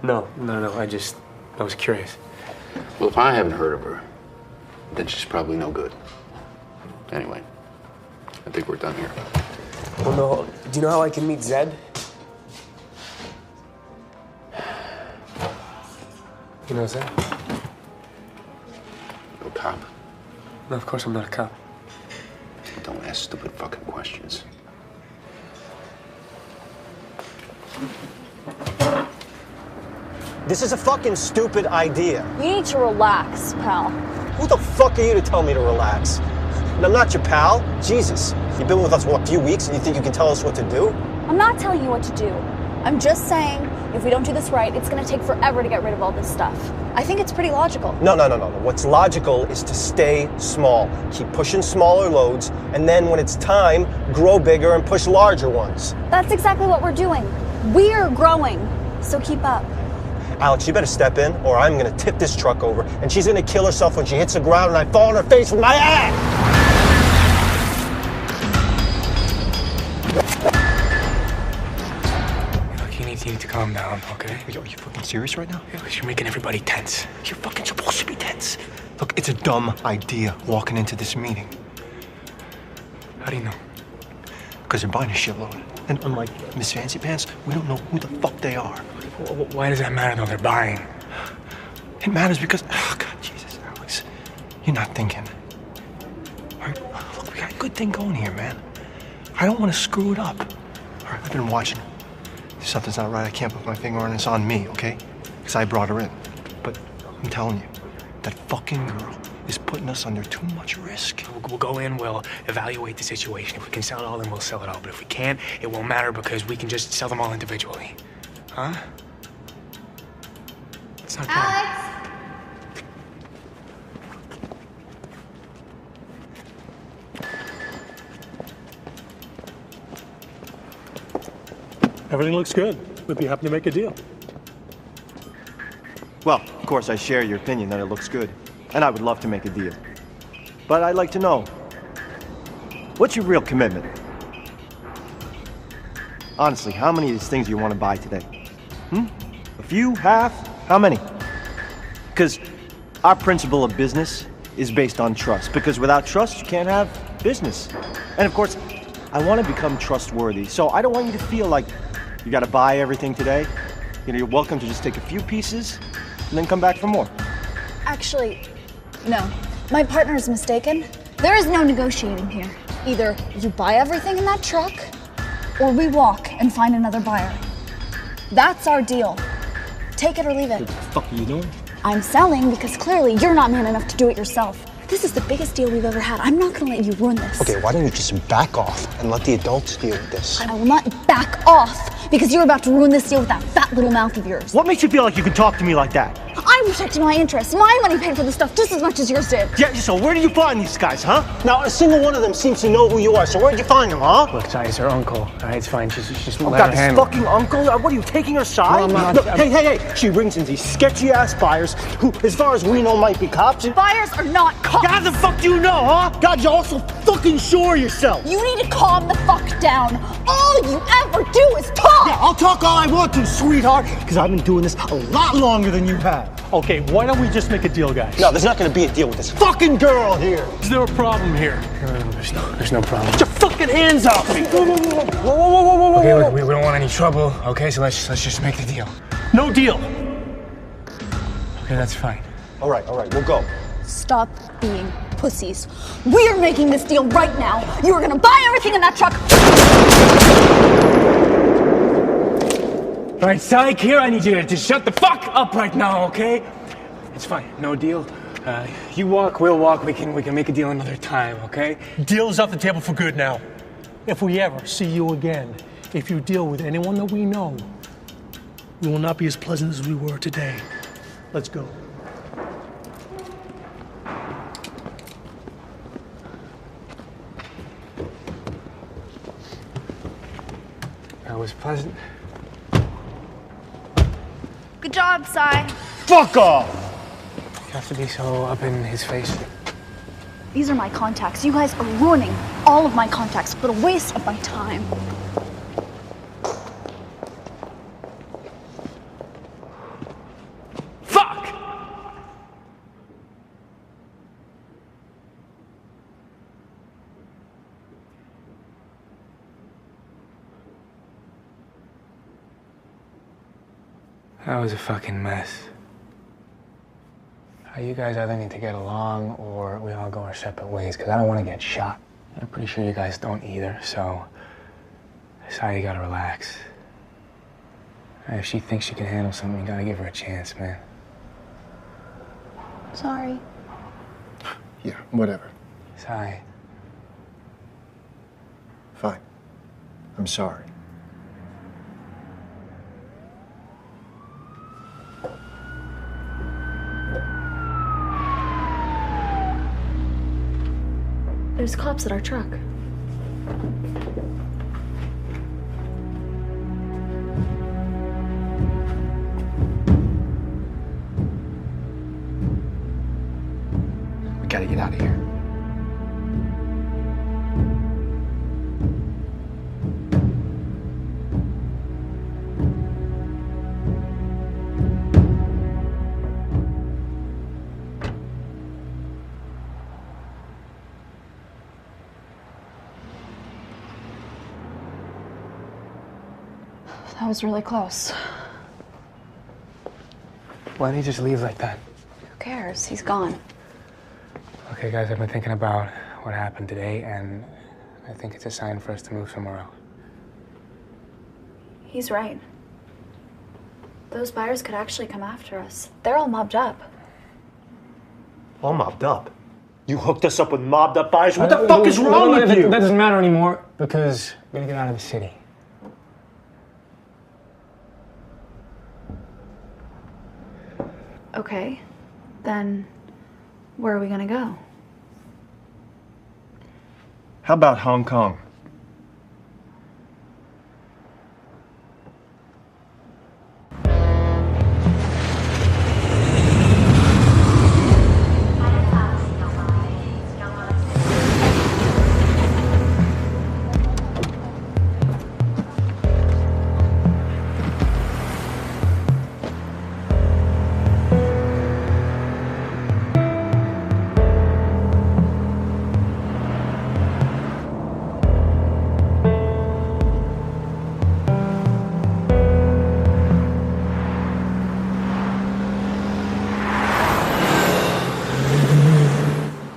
No, I was curious. Well, if I haven't heard of her, then she's probably no good. Anyway, I think we're done here. Well, no, do you know how I can meet Zed? You know Zed? No cop? No, of course I'm not a cop. Don't ask stupid fucking questions. This is a fucking stupid idea. You need to relax, pal. Who the fuck are you to tell me to relax? And I'm not your pal. Jesus. You've been with us, what, a few weeks, and you think you can tell us what to do? I'm not telling you what to do. I'm just saying, if we don't do this right, it's gonna take forever to get rid of all this stuff. I think it's pretty logical. No. What's logical is to stay small. Keep pushing smaller loads, and then when it's time, grow bigger and push larger ones. That's exactly what we're doing. We're growing, so keep up. Alex, you better step in, or I'm gonna tip this truck over, and she's gonna kill herself when she hits the ground and I fall on her face with my ass! You need to calm down, okay? Are you fucking serious right now? Yeah, you're making everybody tense. You're fucking supposed to be tense. Look, it's a dumb idea walking into this meeting. How do you know? Because they're buying a shitload. And unlike Miss Fancy Pants, we don't know who the fuck they are. Why does that matter, though? They're buying. It matters because, oh God, Jesus, Alex, you're not thinking. All right, look, we got a good thing going here, man. I don't want to screw it up. All right, I've been watching. If something's not right, I can't put my finger on it. It's on me, okay? Because I brought her in. But I'm telling you, that fucking girl is putting us under too much risk. We'll go in, we'll evaluate the situation. If we can sell it all, then we'll sell it all. But if we can't, it won't matter because we can just sell them all individually. Huh? It's not Alex! Everything looks good. We'd be happy to make a deal. Well, of course, I share your opinion that it looks good, and I would love to make a deal. But I'd like to know, what's your real commitment? Honestly, how many of these things do you want to buy today? A few? Half? How many? Because our principle of business is based on trust. Because without trust, you can't have business. And of course, I want to become trustworthy. So I don't want you to feel like you got to buy everything today. You know, you're welcome to just take a few pieces and then come back for more. Actually, no. My partner is mistaken. There is no negotiating here. Either you buy everything in that truck, or we walk and find another buyer. That's our deal. Take it or leave it. What the fuck are you doing? I'm selling because clearly you're not man enough to do it yourself. This is the biggest deal we've ever had. I'm not gonna let you ruin this. Okay, why don't you just back off and let the adults deal with this? I will not back off because you're about to ruin this deal with that fat little mouth of yours. What makes you feel like you can talk to me like that? I'm protecting my interests. My money paid for this stuff just as much as yours did. Yeah, so where do you find these guys, huh? Now, a single one of them seems to know who you are, so where'd you find them, huh? Look, Ty, it's her uncle. All right, it's fine. Just Oh, let God, her his handle it. fucking uncle? What are you, taking her side? No, I'm not. Look, hey. She brings in these sketchy-ass buyers who, as far as we know, might be cops. Buyers are not cops. How the fuck do you know, huh? God, you're also fucking sure of yourself. You need to calm the fuck down. All you ever do is talk. Yeah, I'll talk all I want to, sweetheart, because I've been doing this a lot longer than you have. Okay, why don't we just make a deal, guys? No, there's not gonna be a deal with this fucking girl here. Is there a problem here? There's no problem. Get your fucking hands off me! Whoa. Okay, look, we don't want any trouble. Okay, so let's just make the deal. No deal. Okay, that's fine. All right, we'll go. Stop being pussies. We are making this deal right now. You are gonna buy everything in that truck. All right, Psych, here I need you to shut the fuck up right now, okay? It's fine, no deal. You walk, we'll walk. We can make a deal another time, okay? Deal's off the table for good now. If we ever see you again, if you deal with anyone that we know, we will not be as pleasant as we were today. Let's go. That was pleasant. Good job, Cy. Fuck off! You have to be so up in his face. These are my contacts. You guys are ruining all of my contacts. What a waste of my time. Fuck! That was a fucking mess. You guys either need to get along or we all go our separate ways, because I don't want to get shot. I'm pretty sure you guys don't either, so Sai, you gotta relax. If she thinks she can handle something, you gotta give her a chance, man. Sorry. Yeah, whatever. Sai. Fine. I'm sorry. There's cops at our truck. We gotta get out of here. That was really close. Why didn't he just leave like that? Who cares? He's gone. Okay, guys, I've been thinking about what happened today, and I think it's a sign for us to move somewhere else. He's right. Those buyers could actually come after us. They're all mobbed up. All mobbed up? You hooked us up with mobbed up buyers? What the fuck is wrong with you? That doesn't matter anymore, because we're gonna get out of the city. Okay, then where are we gonna go? How about Hong Kong?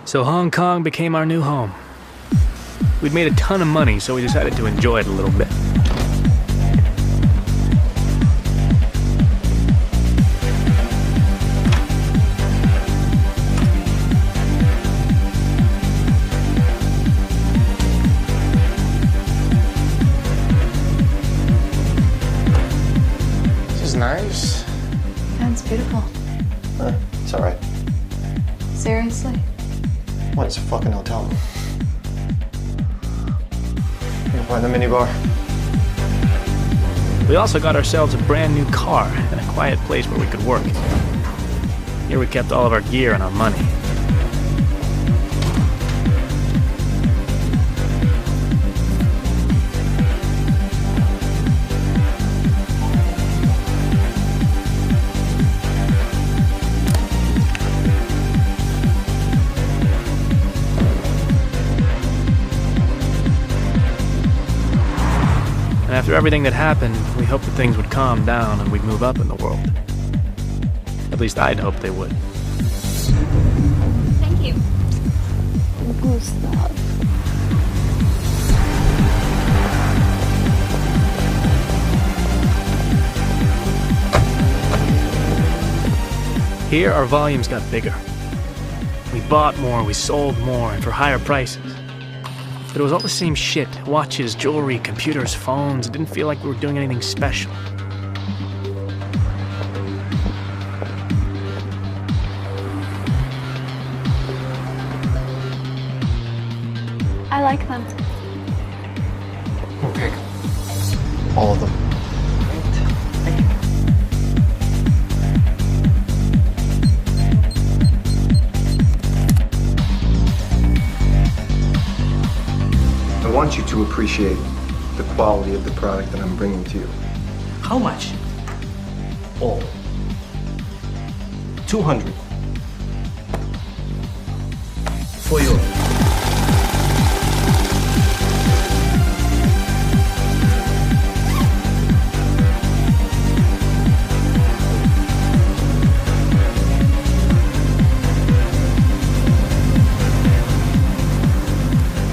So Hong Kong became our new home. We'd made a ton of money, so we decided to enjoy it a little bit. This is nice. Yeah, it's beautiful. It's all right. Seriously? What? It's a fucking hotel. You can find the minibar. We also got ourselves a brand new car and a quiet place where we could work. Here we kept all of our gear and our money. And after everything that happened, we hoped that things would calm down and we'd move up in the world. At least I'd hoped they would. Thank you. Gustav. Here, our volumes got bigger. We bought more, we sold more, and for higher prices. But it was all the same shit. Watches, jewelry, computers, phones. It didn't feel like we were doing anything special. I like them. Okay. All of them. I want you to appreciate the quality of the product that I'm bringing to you. How much? All. 200. For you.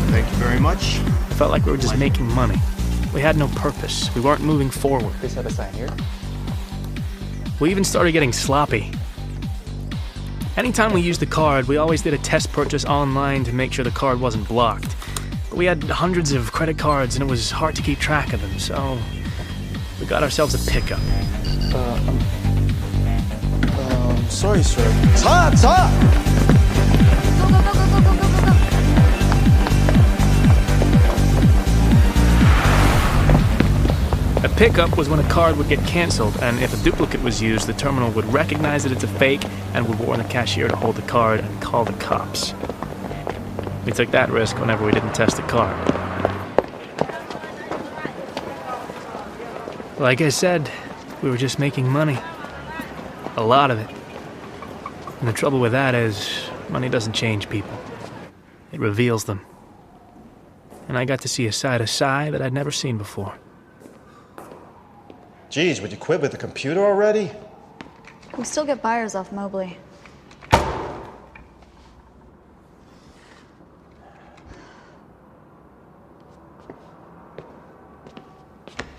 Thank you very much. It felt like we were just making money. We had no purpose. We weren't moving forward. Please have a sign here. We even started getting sloppy. Anytime we used the card, we always did a test purchase online to make sure the card wasn't blocked. But we had hundreds of credit cards and it was hard to keep track of them, so we got ourselves a pickup. Sorry, sir. A pickup was when a card would get canceled, and if a duplicate was used, the terminal would recognize that it's a fake and would warn the cashier to hold the card and call the cops. We took that risk whenever we didn't test the card. Like I said, we were just making money. A lot of it. And the trouble with that is, money doesn't change people. It reveals them. And I got to see a side of Sai that I'd never seen before. Geez, would you quit with the computer already? We still get buyers off Mobley.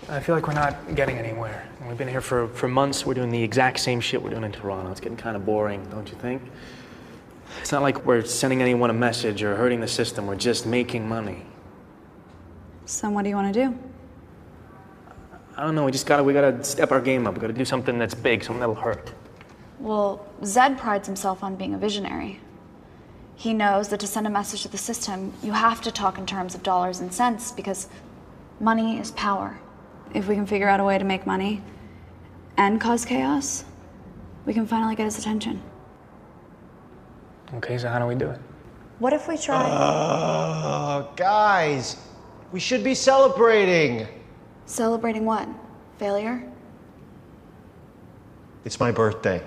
I feel like we're not getting anywhere. We've been here for months. We're doing the exact same shit we're doing in Toronto. It's getting kind of boring, don't you think? It's not like we're sending anyone a message or hurting the system. We're just making money. So what do you want to do? I don't know. We gotta step our game up. We gotta do something that's big, something that'll hurt. Well, Zed prides himself on being a visionary. He knows that to send a message to the system, you have to talk in terms of dollars and cents because money is power. If we can figure out a way to make money and cause chaos, we can finally get his attention. Okay, so how do we do it? What if we try... Guys, we should be celebrating. Celebrating what? Failure? It's my birthday.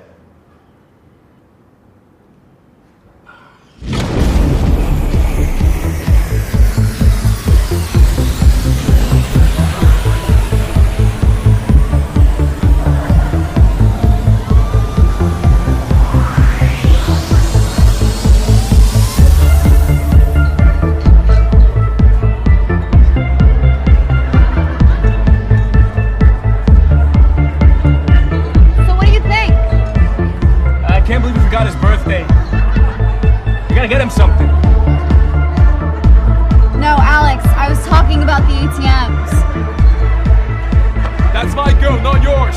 to get him something. No, Alex, I was talking about the ATMs. That's my girl, not yours.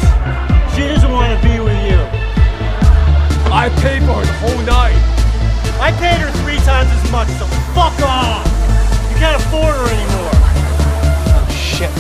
She doesn't want to be with you. I paid for her the whole night. I paid her 3 times as much, so fuck off! You can't afford her anymore. Oh, shit.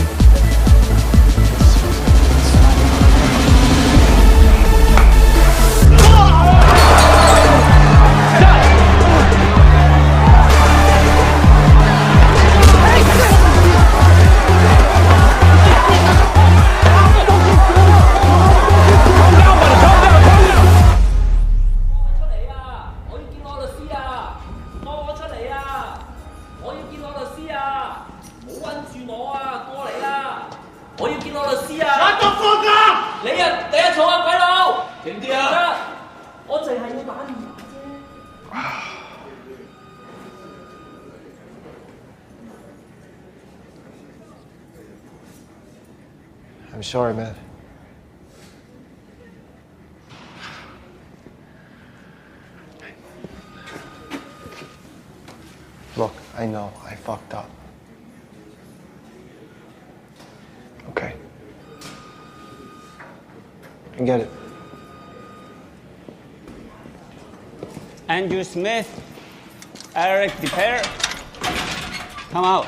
I'm sorry, man. Look, I know I fucked up. Okay. I get it. Andrew Smith, Eric DePere, come out.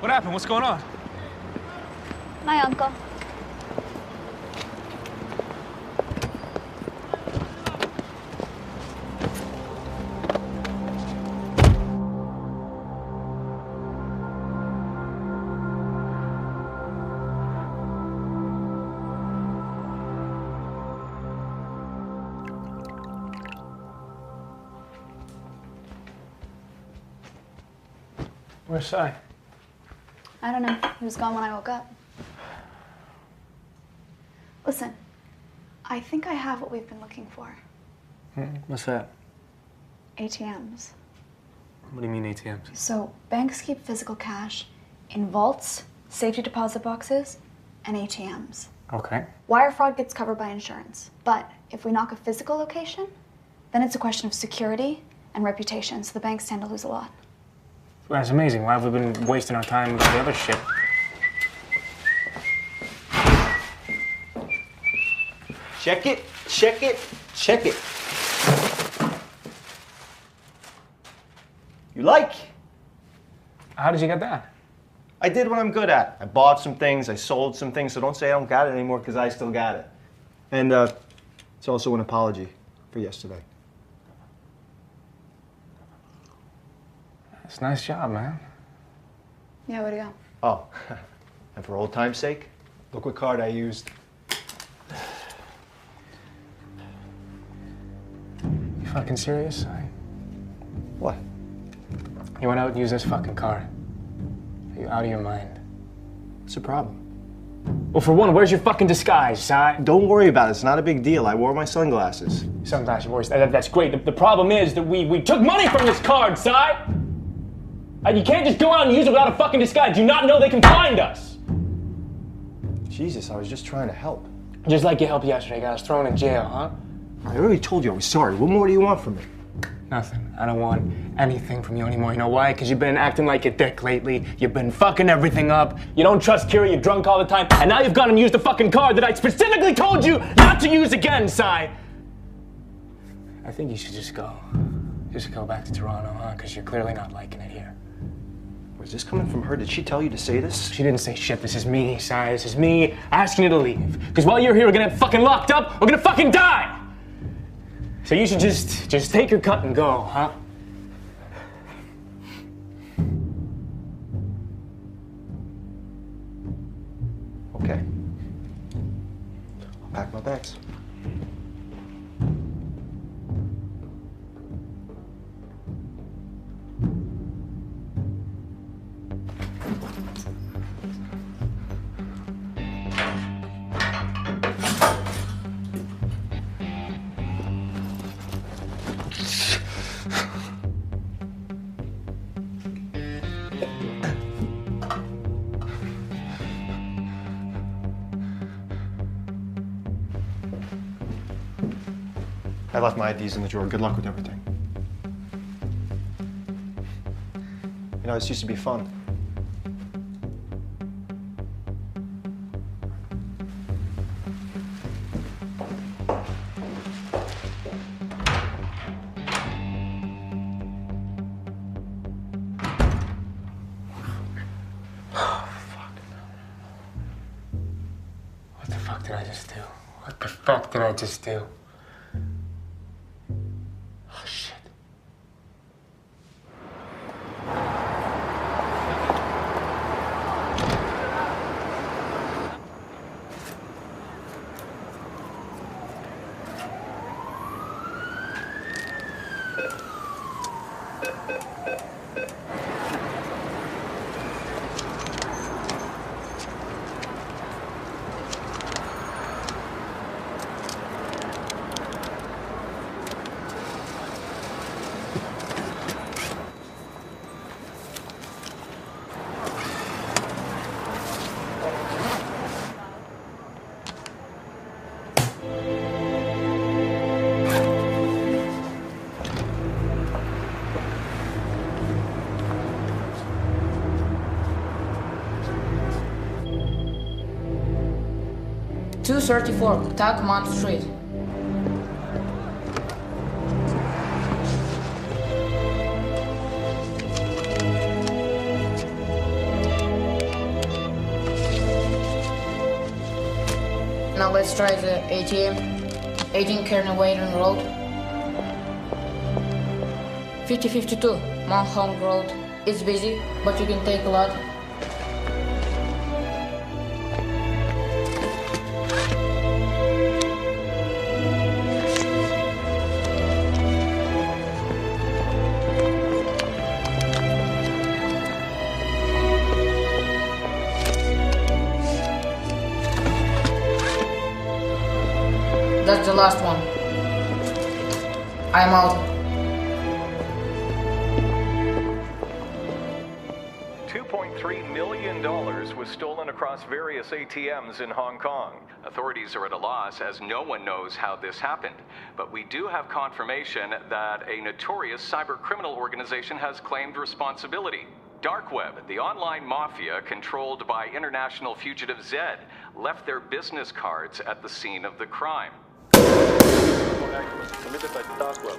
What happened? What's going on? My uncle. Where's Si? I don't know. He was gone when I woke up. Listen, I think I have what we've been looking for. What's that? ATMs. What do you mean ATMs? So, banks keep physical cash in vaults, safety deposit boxes, and ATMs. Okay. Wire fraud gets covered by insurance. But if we knock a physical location, then it's a question of security and reputation, so the banks stand to lose a lot. That's amazing. Why have we been wasting our time with all the other shit? Check it, check it, check it. You like? How did you get that? I did what I'm good at. I bought some things, I sold some things, so don't say I don't got it anymore, because I still got it. And it's also an apology for yesterday. It's a nice job, man. Yeah, way to go. Oh, and for old time's sake, look what card I used. You fucking serious? What? You went out and used this fucking card. Are you out of your mind? What's the problem? Well, for one, where's your fucking disguise, Si? Don't worry about it. It's not a big deal. I wore my sunglasses. Sunglasses, boys. That's great. The problem is that we took money from this card, Si! You can't just go out and use it without a fucking disguise. Do you not know they can find us? Jesus, I was just trying to help. Just like you helped yesterday, got us thrown in jail, huh? I already told you I was sorry. What more do you want from me? Nothing. I don't want anything from you anymore. You know why? Because you've been acting like a dick lately. You've been fucking everything up. You don't trust Kira, you're drunk all the time. And now you've gone and used the fucking card that I specifically told you not to use again, Si. I think you should just go. Just go back to Toronto, huh? Because you're clearly not liking it here. Was this coming from her? Did she tell you to say this? She didn't say shit. This is me, Si. This is me asking you to leave. Because while you're here, we're gonna get fucking locked up. We're gonna fucking die. So you should just take your cut and go, huh? Okay. I'll pack my bags. left my IDs in the drawer. Good luck with everything. You know, this used to be fun. What the fuck did I just do? What the fuck did I just do? Oh, shit. .234 Tagman Street. Now let's try the ATM. 18 Kernewaden Road. 5052 Mount Road. It's busy, but you can take a lot. That's the last one. I'm out. $2.3 million was stolen across various ATMs in Hong Kong. Authorities are at a loss as no one knows how this happened. But we do have confirmation that a notorious cybercriminal organization has claimed responsibility. Dark Web, the online mafia controlled by international fugitive Zed, left their business cards at the scene of the crime. Committed by Dark Web,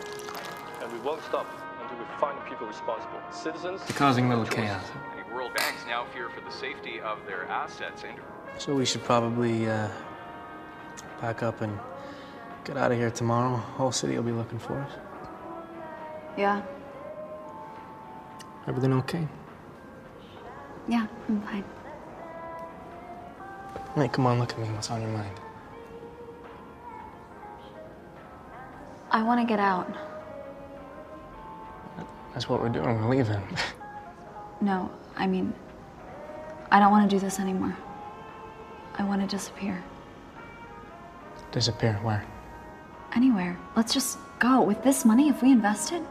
and we won't stop until we find the people responsible. Citizens. You're causing a little chaos. The world banks now fear for the safety of their assets. So we should probably pack up and get out of here tomorrow. Whole city will be looking for us. Yeah. Everything okay? Yeah, I'm fine. Hey, come on, look at me. What's on your mind? I want to get out. That's what we're doing. We're leaving. No, I mean, I don't want to do this anymore. I want to disappear. Disappear? Where? Anywhere. Let's just go. With this money, if we invest it,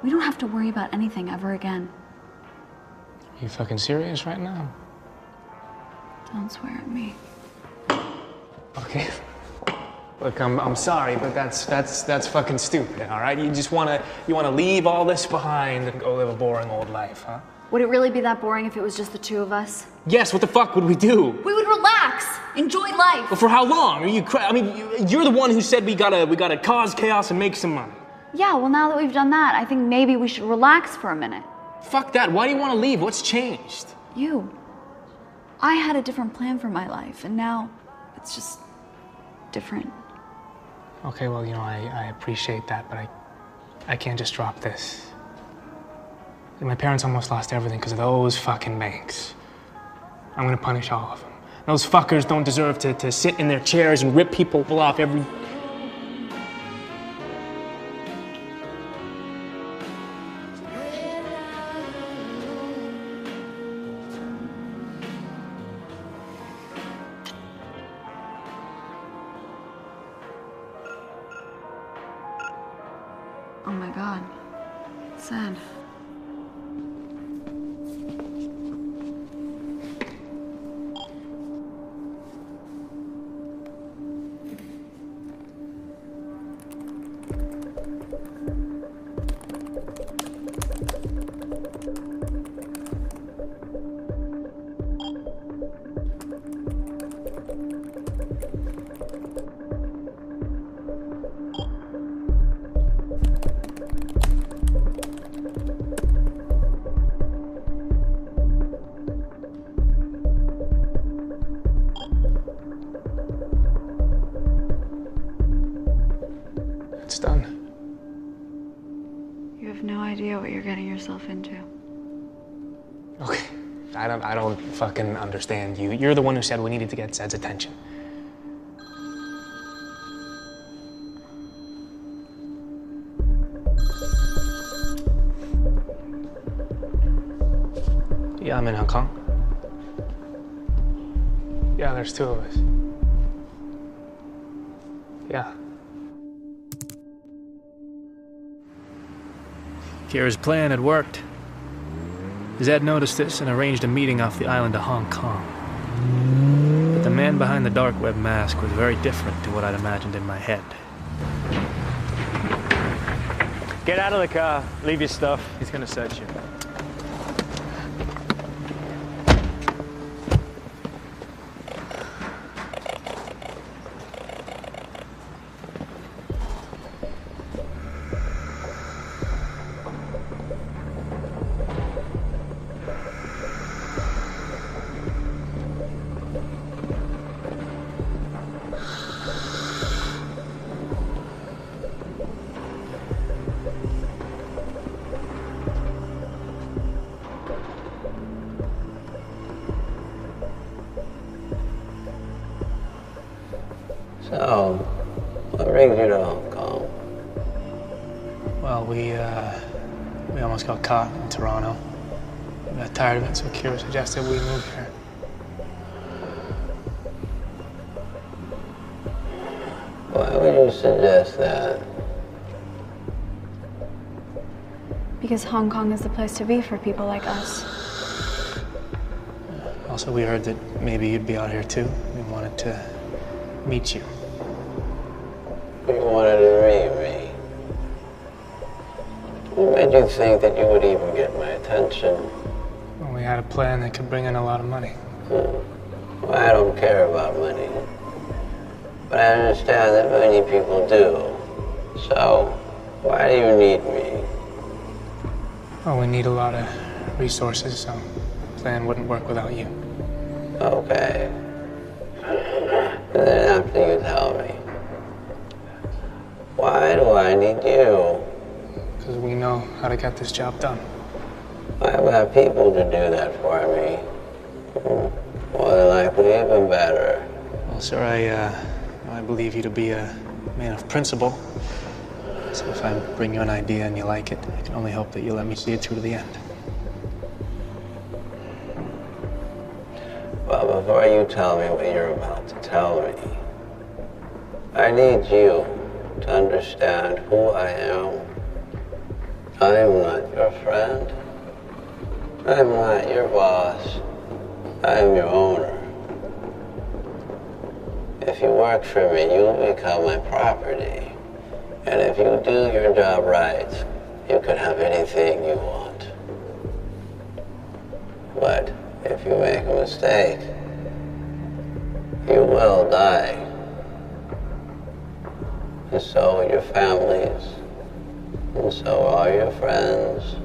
we don't have to worry about anything ever again. You fucking serious right now? Don't swear at me. Okay. Look, I'm sorry, but that's fucking stupid, all right? You wanna leave all this behind and go live a boring old life, huh? Would it really be that boring if it was just the two of us? Yes, what the fuck would we do? We would relax, enjoy life. Well, for how long? Are you I mean, you're the one who said we gotta cause chaos and make some money. Yeah, well, now that we've done that, I think maybe we should relax for a minute. Fuck that. Why do you want to leave? What's changed? You. I had a different plan for my life, and now it's just different. Okay, well, you know, I appreciate that, but I can't just drop this. My parents almost lost everything because of those fucking banks. I'm gonna punish all of them. Those fuckers don't deserve to sit in their chairs and rip people off every... Oh my God. Sad. have no idea what you're getting yourself into. Okay, I don't fucking understand you. You're the one who said we needed to get Zed's attention. Yeah, I'm in Hong Kong. Yeah, there's two of us. Yeah. Kira's plan had worked. Zed noticed this and arranged a meeting off the island of Hong Kong. But the man behind the dark web mask was very different to what I'd imagined in my head. Get out of the car. Leave your stuff. He's gonna search you. So, what brings you to Hong Kong? Well, we almost got caught in Toronto. We got tired of it, so Kira suggested we move here. Why would you suggest that? Because Hong Kong is the place to be for people like us. Also, we heard that maybe you'd be out here too. We wanted to meet you. You wanted to meet me? What made you think that you would even get my attention? Well, we had a plan that could bring in a lot of money. Well, I don't care about money. But I understand that many people do. So, why do you need me? Well, we need a lot of resources, so the plan wouldn't work without you. Okay. Then after you tell me, why do I need you? Because we know how to get this job done. I've got people to do that for me. More than likely, even better. Well, sir, I believe you to be a man of principle. So if I bring you an idea and you like it, I can only hope that you let me see it through to the end. Well, before you tell me what you're about to tell me, I need you to understand who I am. I am not your friend. I'm not your boss. I am your owner. If you work for me, you'll become my property. And if you do your job right, you can have anything you want. But if you make a mistake, you will die. And so will your families. And so are your friends.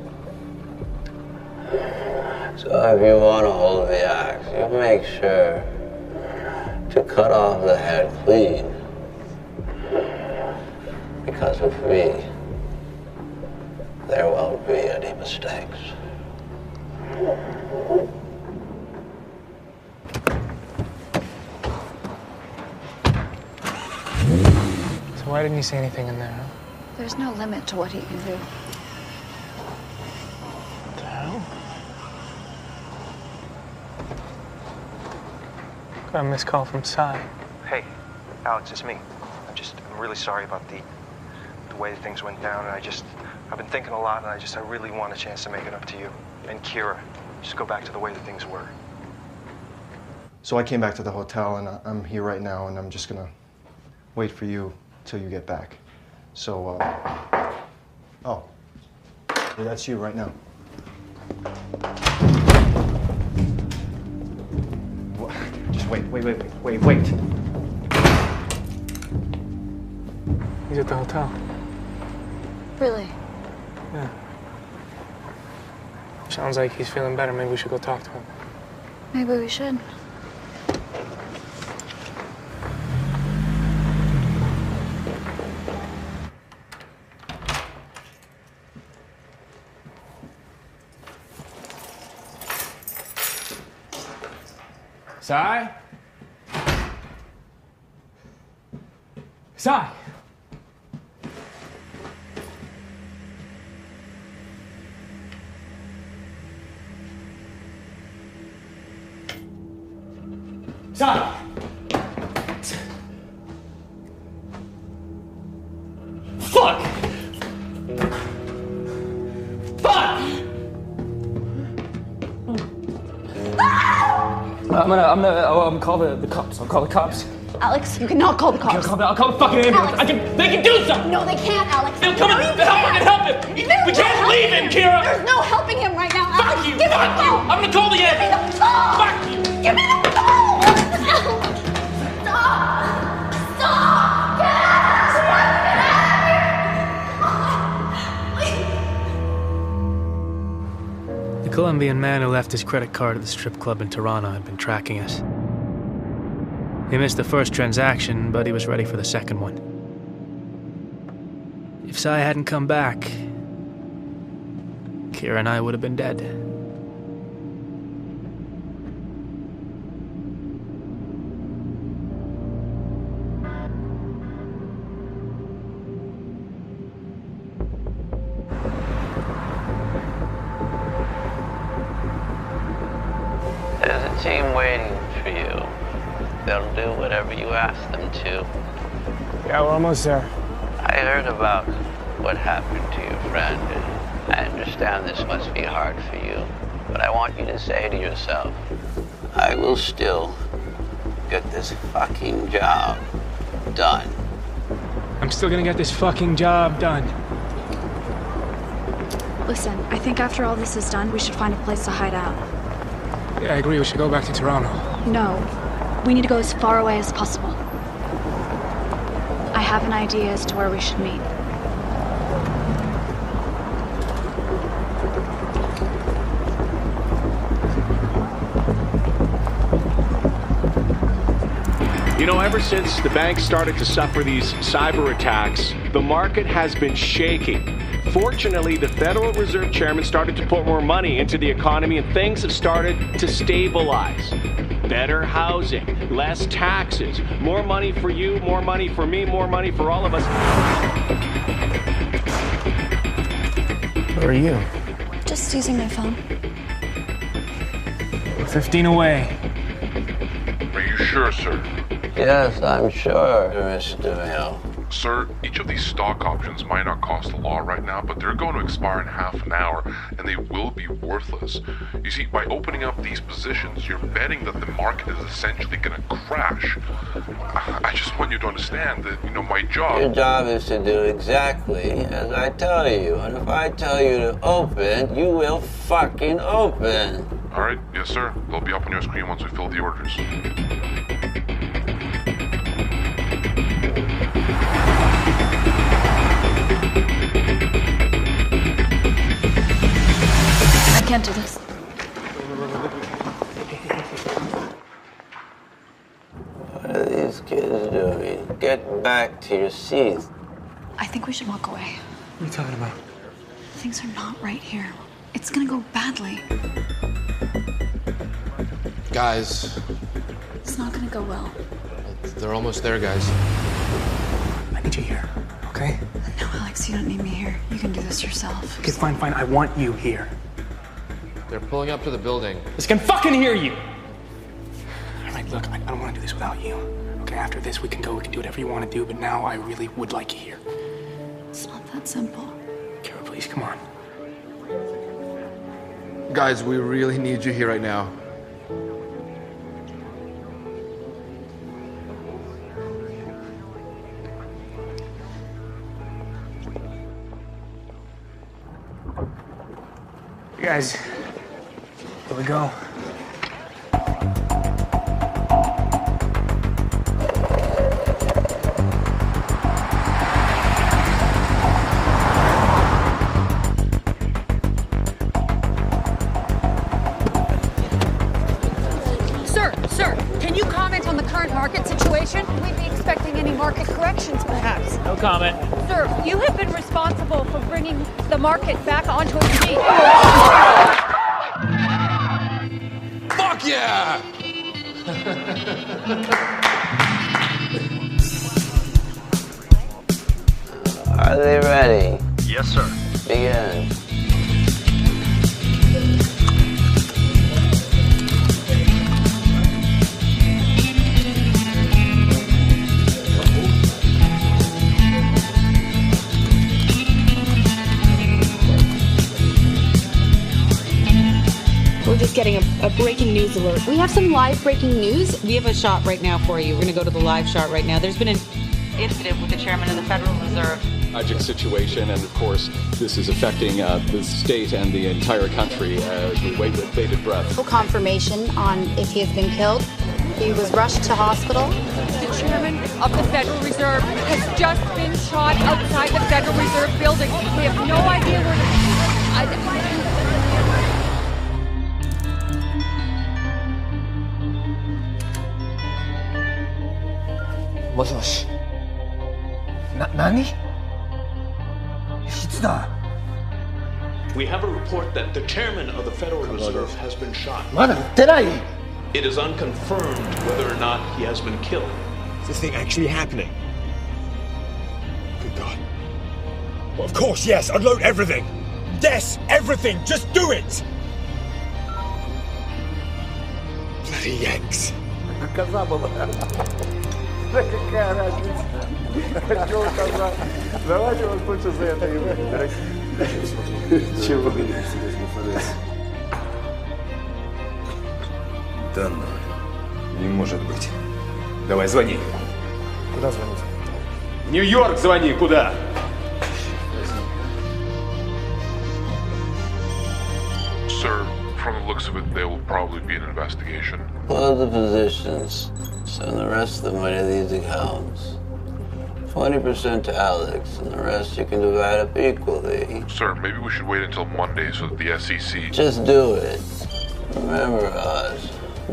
So if you want to hold the axe, you make sure to cut off the head clean. Because with me, there won't be any mistakes. So why didn't you say anything in there, huh? There's no limit to what he can do. What the hell? Got a missed call from Sai. Hey, Alex, it's me. I'm really sorry about the way things went down, and I've been thinking a lot, and I really want a chance to make it up to you and Kira. Just go back to the way that things were. So I came back to the hotel, and I'm here right now, and I'm just gonna wait for you till you get back. So, oh, yeah, that's you right now. Just wait. He's at the hotel. Really? Yeah. Sounds like he's feeling better. Maybe we should go talk to him. Maybe we should. Sai? Sai! Sai! Fuck! Fuck! I'm gonna call the cops. I'll call the cops. Alex, you cannot call the cops. I'll call the fucking ambulance. Alex. They can do something. No, they can't, Alex. They'll come and help him. We can't leave him, Kira. There's no helping him right now, Alex. Fuck you. Give me Fuck the you. phone. I'm gonna call the ambulance. Fuck you. Give me the phone. Stop. Stop. Get out. The Colombian man who left his credit card at the strip club in Toronto had been tracking us. He missed the first transaction, but he was ready for the second one. If Sai hadn't come back, Kira and I would have been dead. There's a team waiting for you. They'll do whatever you ask them to. Yeah, we're almost there. I heard about what happened to your friend. I understand this must be hard for you, but I want you to say to yourself, I will still get this fucking job done. I'm still gonna get this fucking job done. Listen, I think after all this is done, we should find a place to hide out. Yeah, I agree. We should go back to Toronto. No, we need to go as far away as possible. I have an idea as to where we should meet. You know, ever since the banks started to suffer these cyber attacks, the market has been shaking. Fortunately, the Federal Reserve Chairman started to put more money into the economy and things have started to stabilize. Better housing, less taxes, more money for you, more money for me, more money for all of us. Where are you? Just using my phone. We're 15 away. Are you sure, sir? Yes, I'm sure, Mr. Hill. Sir, each of these stock options might not cost a lot right now, but they're going to expire in half an hour, and they will be worthless. You see, by opening up these positions, you're betting that the market is essentially going to crash. I just want you to understand that, my job... Your job is to do exactly as I tell you, and if I tell you to open, you will fucking open. All right, yes, sir. They'll be up on your screen once we fill the orders. I can't do this. What are these kids doing? Get back to your seats. I think we should walk away. What are you talking about? Things are not right here. It's gonna go badly. Guys. It's not gonna go well. They're almost there, guys. I need you here, okay? No, Alex, you don't need me here. You can do this yourself. Okay, fine. I want you here. They're pulling up to the building. This can fucking hear you! All right, look, I don't want to do this without you. Okay, after this, we can do whatever you want to do, but now I really would like you here. It's not that simple. Kira, please, come on. Guys, we really need you here right now. You guys, here we go. Sir, can you comment on the current market situation? We'd be expecting any market corrections, perhaps. No comment. Sir, you have been responsible for bringing the market back onto its feet. Fuck yeah! Are they ready? Yes, sir. Begin. We're just getting a breaking news alert. We have some live breaking news. We have a shot right now for you. We're going to go to the live shot right now. There's been an incident with the chairman of the Federal Reserve. Tragic situation, and of course, this is affecting the state and the entire country as we wait with bated breath. Full confirmation on if he has been killed. He was rushed to hospital. The chairman of the Federal Reserve has just been shot outside the Federal Reserve building. We have no idea where to... Nani? We have a report that the chairman of the Federal Reserve has been shot. It is unconfirmed whether or not he has been killed. Is this thing actually happening? Good God. Well, of course, yes. Unload everything. Yes, everything. Just do it. Bloody Yanks. Давайте вот лучше за это. Чего вы интересно, Форес? Да ну, не может быть. Давай, звони. Куда звонить? Нью-Йорк звони, куда? Sir, from the looks of it, there will probably be an investigation. All the positions. Send the rest of the money to these accounts. 20% to Alex, and the rest you can divide up equally. Sir, maybe we should wait until Monday so that the SEC... Just do it. Remember, Oz,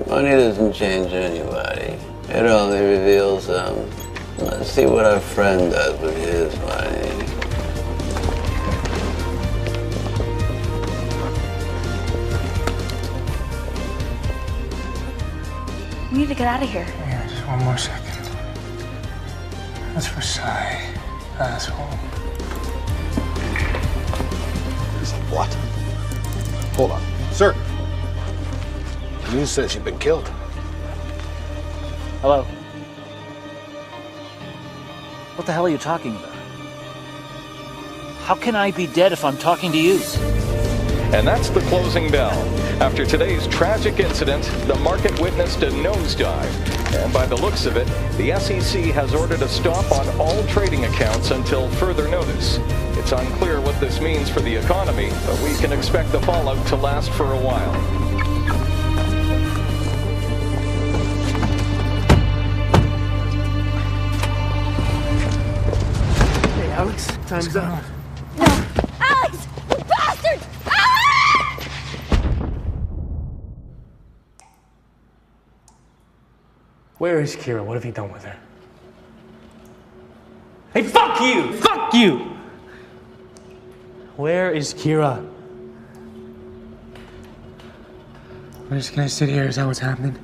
money doesn't change anybody. It only reveals them. Let's see what our friend does with his money. We need to get out of here. Yeah, just one more second. That's Versailles, asshole. What? Hold on. Sir! The news says you've been killed. Hello? What the hell are you talking about? How can I be dead if I'm talking to you? And that's the closing bell. After today's tragic incident, the market witnessed a nosedive. And by the looks of it, the SEC has ordered a stop on all trading accounts until further notice. It's unclear what this means for the economy, but we can expect the fallout to last for a while. Hey, Alex, time's up. Alex! You bastard! Where is Kira? What have you done with her? Hey, fuck you! Fuck you! Where is Kira? We're just gonna sit here. Is that what's happening?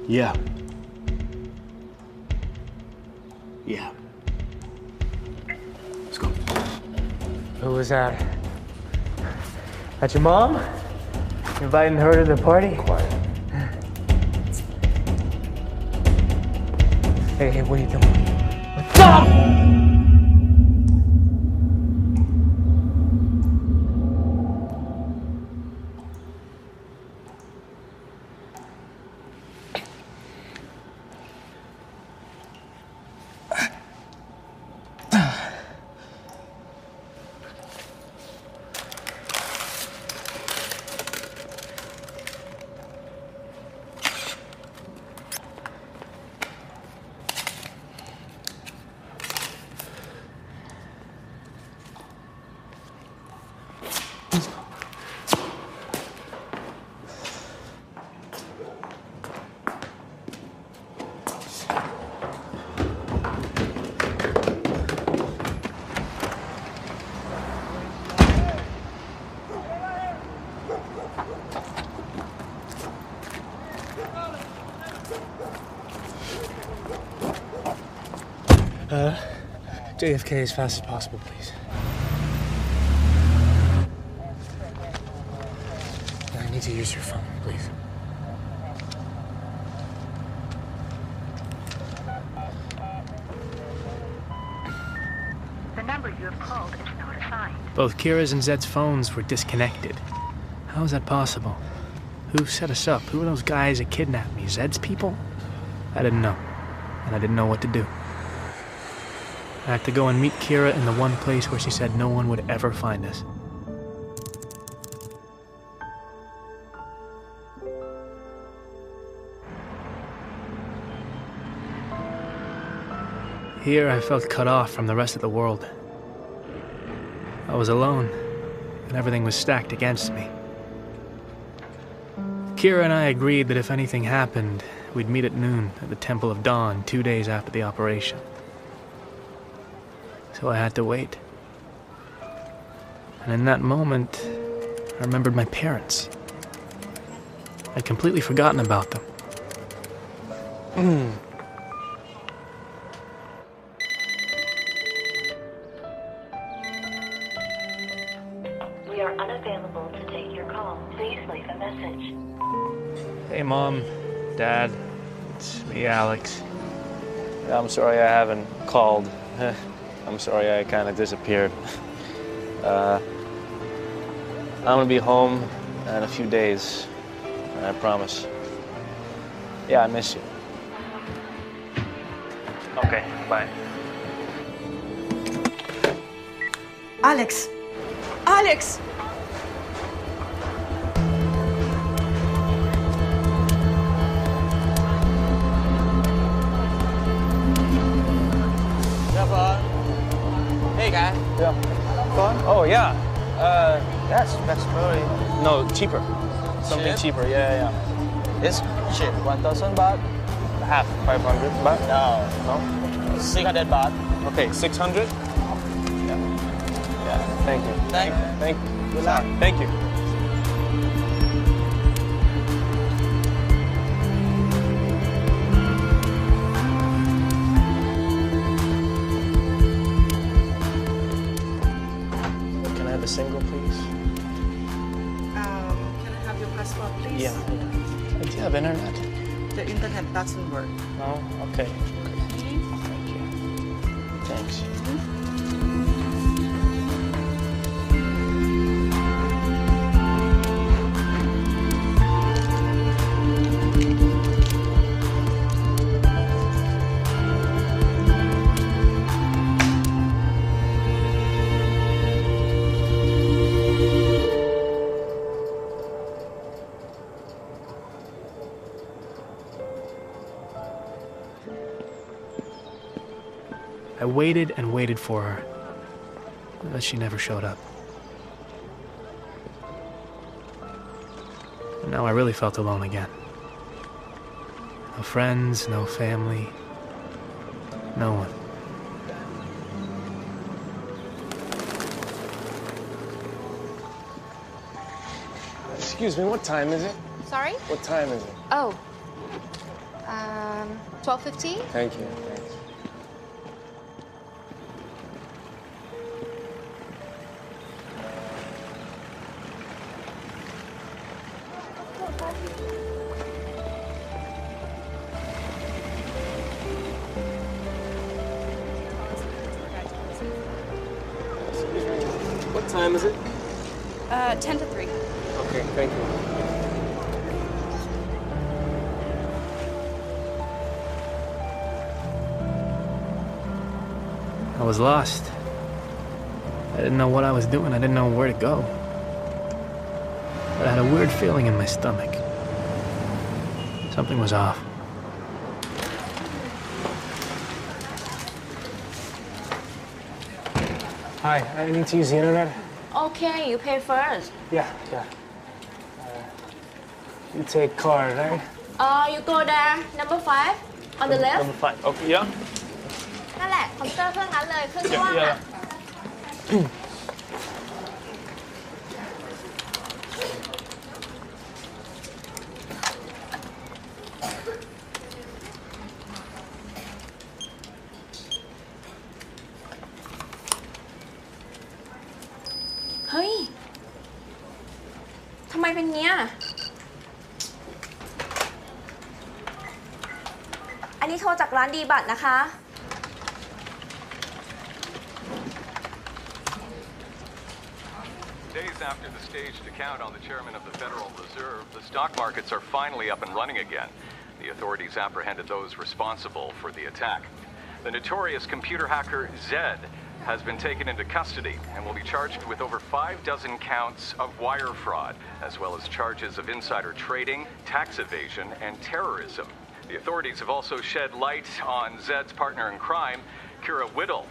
Yeah. Yeah. Let's go. Who was that? That's your mom? You inviting her to the party? Quiet. Hey, what are you doing? What's up? JFK as fast as possible, please. I need to use your phone, please. The number you have called is not assigned. Both Kira's and Zed's phones were disconnected. How is that possible? Who set us up? Who are those guys that kidnapped me? Zed's people? I didn't know. And I didn't know what to do. I had to go and meet Kira in the one place where she said no one would ever find us. Here I felt cut off from the rest of the world. I was alone, and everything was stacked against me. Kira and I agreed that if anything happened, we'd meet at noon at the Temple of Dawn 2 days after the operation. So I had to wait. And in that moment, I remembered my parents. I'd completely forgotten about them. We are unavailable to take your call. Please leave a message. Hey, Mom, Dad, it's me, Alex. I'm sorry I haven't called. I'm sorry I kind of disappeared. I'm gonna be home in a few days, I promise. Yeah, I miss you. Okay, bye. Alex! Alex! Hey, guy. Yeah. Phone? Oh, yeah. That's probably... No, cheaper. Something cheaper, yeah. It's cheap. 1,000 baht? Half, 500 baht? No. 600 baht. Okay, 600? Yeah, thank you. Thank you. Good luck. Thank you. Can I have a single, please? Can I have your passport, please? Yeah. Do you have internet? The internet doesn't work. No? Okay. Thank you. Thanks. I waited and waited for her, but she never showed up. And now I really felt alone again. No friends, no family, no one. Excuse me, what time is it? Sorry? What time is it? Oh. 12:15? Thank you. Thanks. What time is it? 10 to 3. Okay, thank you. I was lost. I didn't know what I was doing. I didn't know where to go. But I had a weird feeling in my stomach. Something was off. Hi, I need to use the internet. Okay, you pay first. Yeah. You take card, right? You go there, number 5, on the left. Number 5. Okay, yeah. นั่นแหละคอมพิวเตอร์เครื่องนั้นเลยเครื่องที่ว่างอ่ะ Hey, ไมเป็นเงี้ยอันนี้โทรจากร้านดีบัตรนะคะ Days after the staged account on the chairman of the Federal Reserve, the stock markets are finally up and running again. The authorities apprehended those responsible for the attack. The notorious computer hacker Zed has been taken into custody and will be charged with over 6 counts of wire fraud, as well as charges of insider trading, tax evasion, and terrorism. The authorities have also shed light on Zed's partner in crime, Kira Whittle.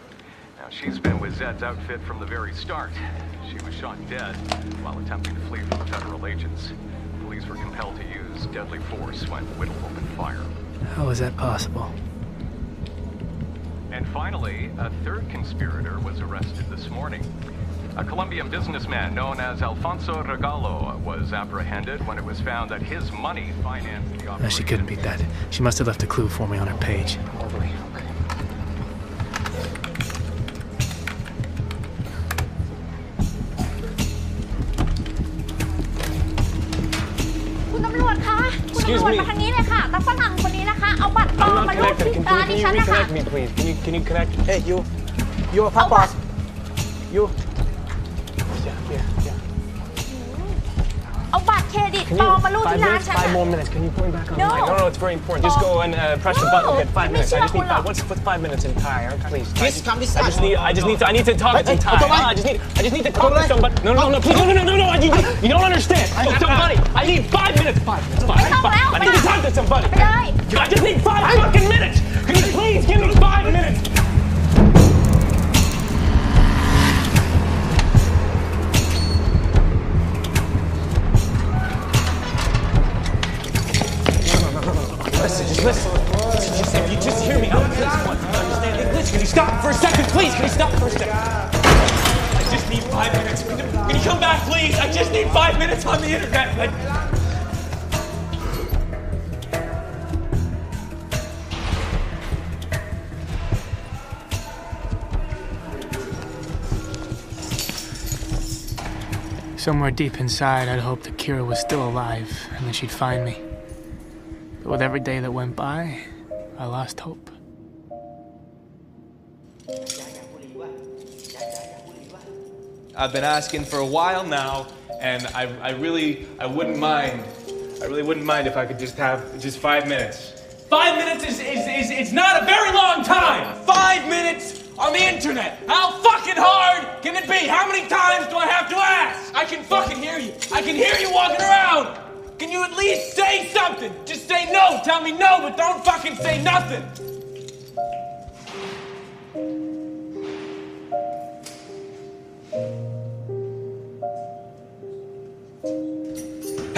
Now, she's been with Zed's outfit from the very start. She was shot dead while attempting to flee from federal agents. Police were compelled to use deadly force when Whittle opened fire. How is that possible? And finally, a third conspirator was arrested this morning. A Colombian businessman known as Alfonso Regalo was apprehended when it was found that his money financed the operation. No, she couldn't beat that. She must have left a clue for me on her page. Totally. คุณตำรวจคะคุณตำรวจมาทางนี้เลยค่ะตาฝรั่งคนนี้นะคะเอาบัตรปลอมมาลูบที่ตาดิฉันนะคะ me, please. Can you connect? Hey, you. You a pop boss. You. Yeah. เอาบัตรเครดิตปลอมมาลูบที่ร้านฉัน 5 more minutes. Can you put me back on? No. No, it's very important. Just go and press the button. Get 5 minutes. I just need 5. What's 5 minutes in Thai? Please. Yes, come this side. I need to talk in Thai. I just need to talk to somebody. No, please. No. You don't understand. Somebody. I need 5 minutes. 5. I need to talk to somebody. I just need 5 fucking minutes. Can you please give me 5 minutes? Listen. If you just hear me out, please. Understand English? Can you stop for a second, please? Can you stop for a second? I just need 5 minutes. Can you come back, please? I just need 5 minutes on the internet. Somewhere deep inside, I'd hoped that Kira was still alive and that she'd find me. But with every day that went by, I lost hope. I've been asking for a while now, and I really wouldn't mind. I really wouldn't mind if I could just have just 5 minutes. 5 minutes is not a very long time. 5 minutes on the internet. How fucking hard can it be? How many times do I have to ask? I can fucking hear you. I can hear you walking around. Can you at least say something? Just say no. Tell me no, but don't fucking say nothing.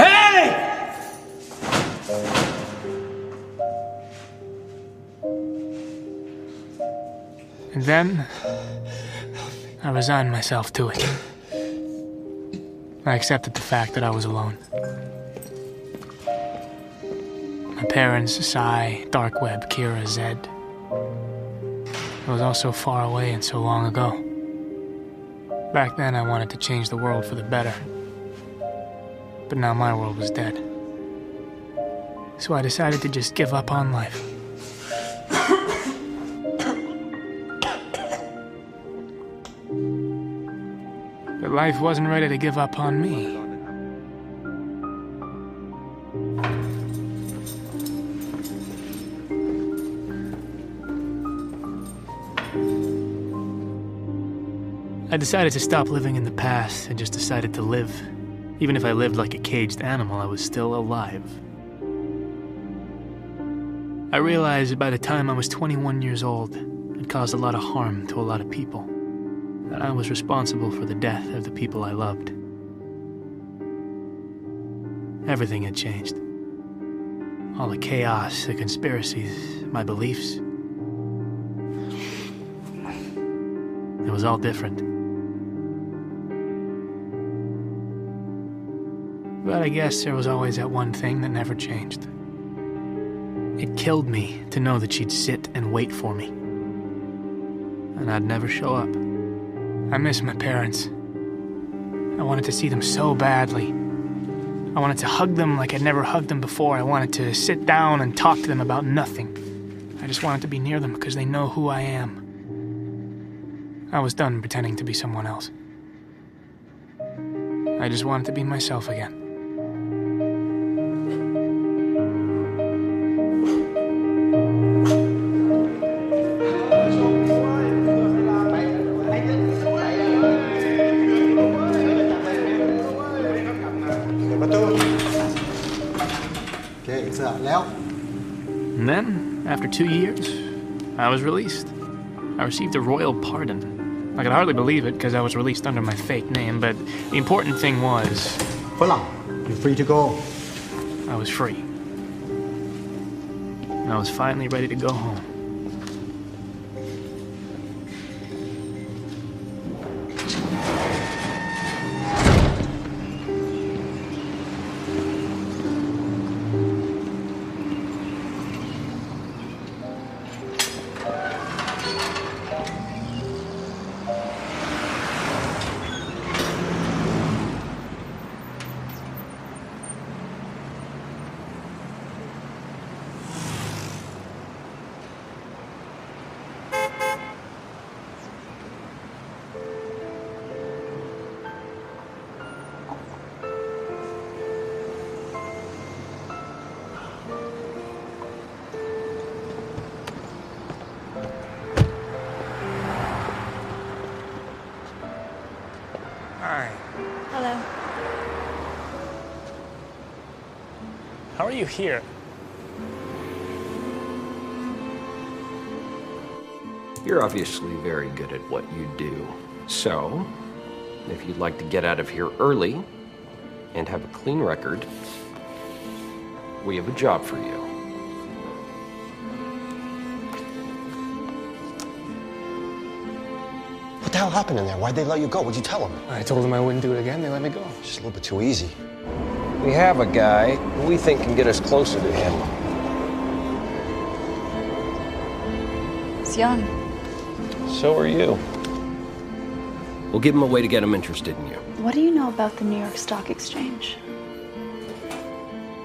Hey! And then, I resigned myself to it. I accepted the fact that I was alone. My parents, Sai, Dark Web, Kira, Zed. It was all so far away and so long ago. Back then, I wanted to change the world for the better. But now my world was dead. So I decided to just give up on life. But life wasn't ready to give up on me. I decided to stop living in the past and just decided to live. Even if I lived like a caged animal, I was still alive. I realized by the time I was 21 years old, I'd caused a lot of harm to a lot of people. That I was responsible for the death of the people I loved. Everything had changed. All the chaos, the conspiracies, my beliefs. It was all different. But I guess there was always that one thing that never changed. It killed me to know that she'd sit and wait for me. And I'd never show up. I miss my parents. I wanted to see them so badly. I wanted to hug them like I'd never hugged them before. I wanted to sit down and talk to them about nothing. I just wanted to be near them because they know who I am. I was done pretending to be someone else. I just wanted to be myself again. And then, after 2 years, I was released. I received a royal pardon. I could hardly believe it because I was released under my fake name, but the important thing was... You're free to go. I was free. And I was finally ready to go home. Hello. How are you here? You're obviously very good at what you do. So, if you'd like to get out of here early and have a clean record, we have a job for you. What the hell happened in there? Why'd they let you go? What'd you tell them? I told them I wouldn't do it again. They let me go. Just a little bit too easy. We have a guy who we think can get us closer to him. He's young. So are you. We'll give him a way to get him interested in you. What do you know about the New York Stock Exchange?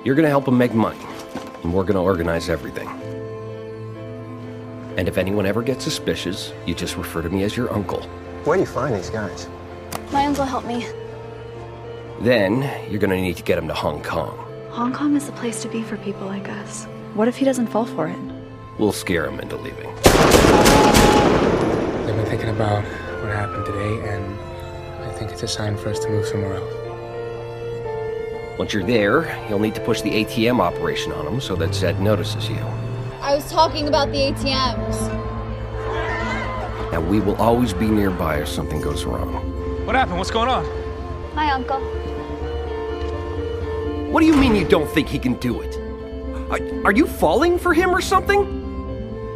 You're gonna help him make money, and we're gonna organize everything. And if anyone ever gets suspicious, you just refer to me as your uncle. Where do you find these guys? My uncle helped me. Then, you're gonna need to get him to Hong Kong. Hong Kong is the place to be for people like us. What if he doesn't fall for it? We'll scare him into leaving. I've been thinking about what happened today, and I think it's a sign for us to move somewhere else. Once you're there, you'll need to push the ATM operation on him so that Zed notices you. I was talking about the ATMs. Now, we will always be nearby if something goes wrong. What happened? What's going on? My uncle. What do you mean you don't think he can do it? Are you falling for him or something?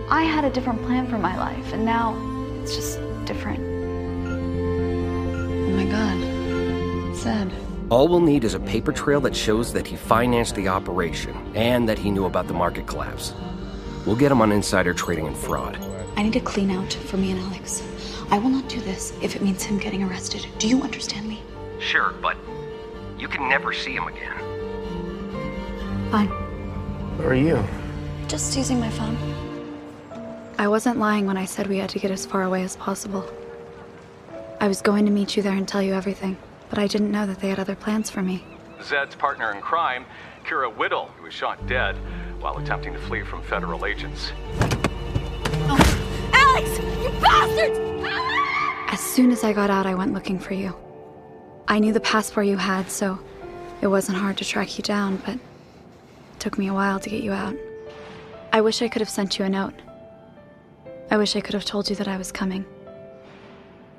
I had a different plan for my life, and now it's just different. Oh my God. Sad. All we'll need is a paper trail that shows that he financed the operation and that he knew about the market collapse. We'll get him on insider trading and fraud. I need to clean out for me and Alex. I will not do this if it means him getting arrested. Do you understand me? Sure, but you can never see him again. Fine. Where are you? Just using my phone. I wasn't lying when I said we had to get as far away as possible. I was going to meet you there and tell you everything, but I didn't know that they had other plans for me. Zed's partner in crime, Kira Whittle, who was shot dead while attempting to flee from federal agents. Alex! You bastards! As soon as I got out, I went looking for you. I knew the passport you had, so it wasn't hard to track you down, but it took me a while to get you out. I wish I could have sent you a note. I wish I could have told you that I was coming.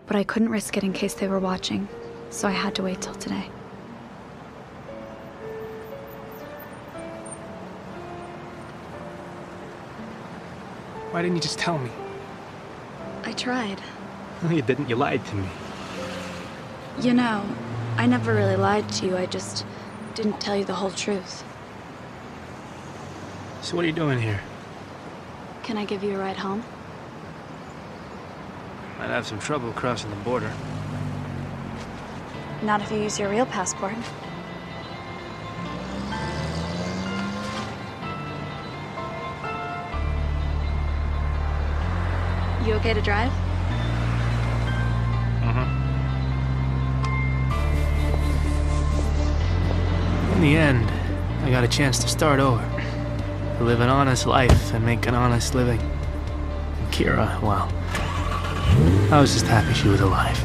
But I couldn't risk it in case they were watching, so I had to wait till today. Why didn't you just tell me? I tried. No, you didn't. You lied to me. You know, I never really lied to you. I just didn't tell you the whole truth. So what are you doing here? Can I give you a ride home? Might have some trouble crossing the border. Not if you use your real passport. You okay to drive? In the end, I got a chance to start over. To live an honest life and make an honest living. And Kira, well, I was just happy she was alive.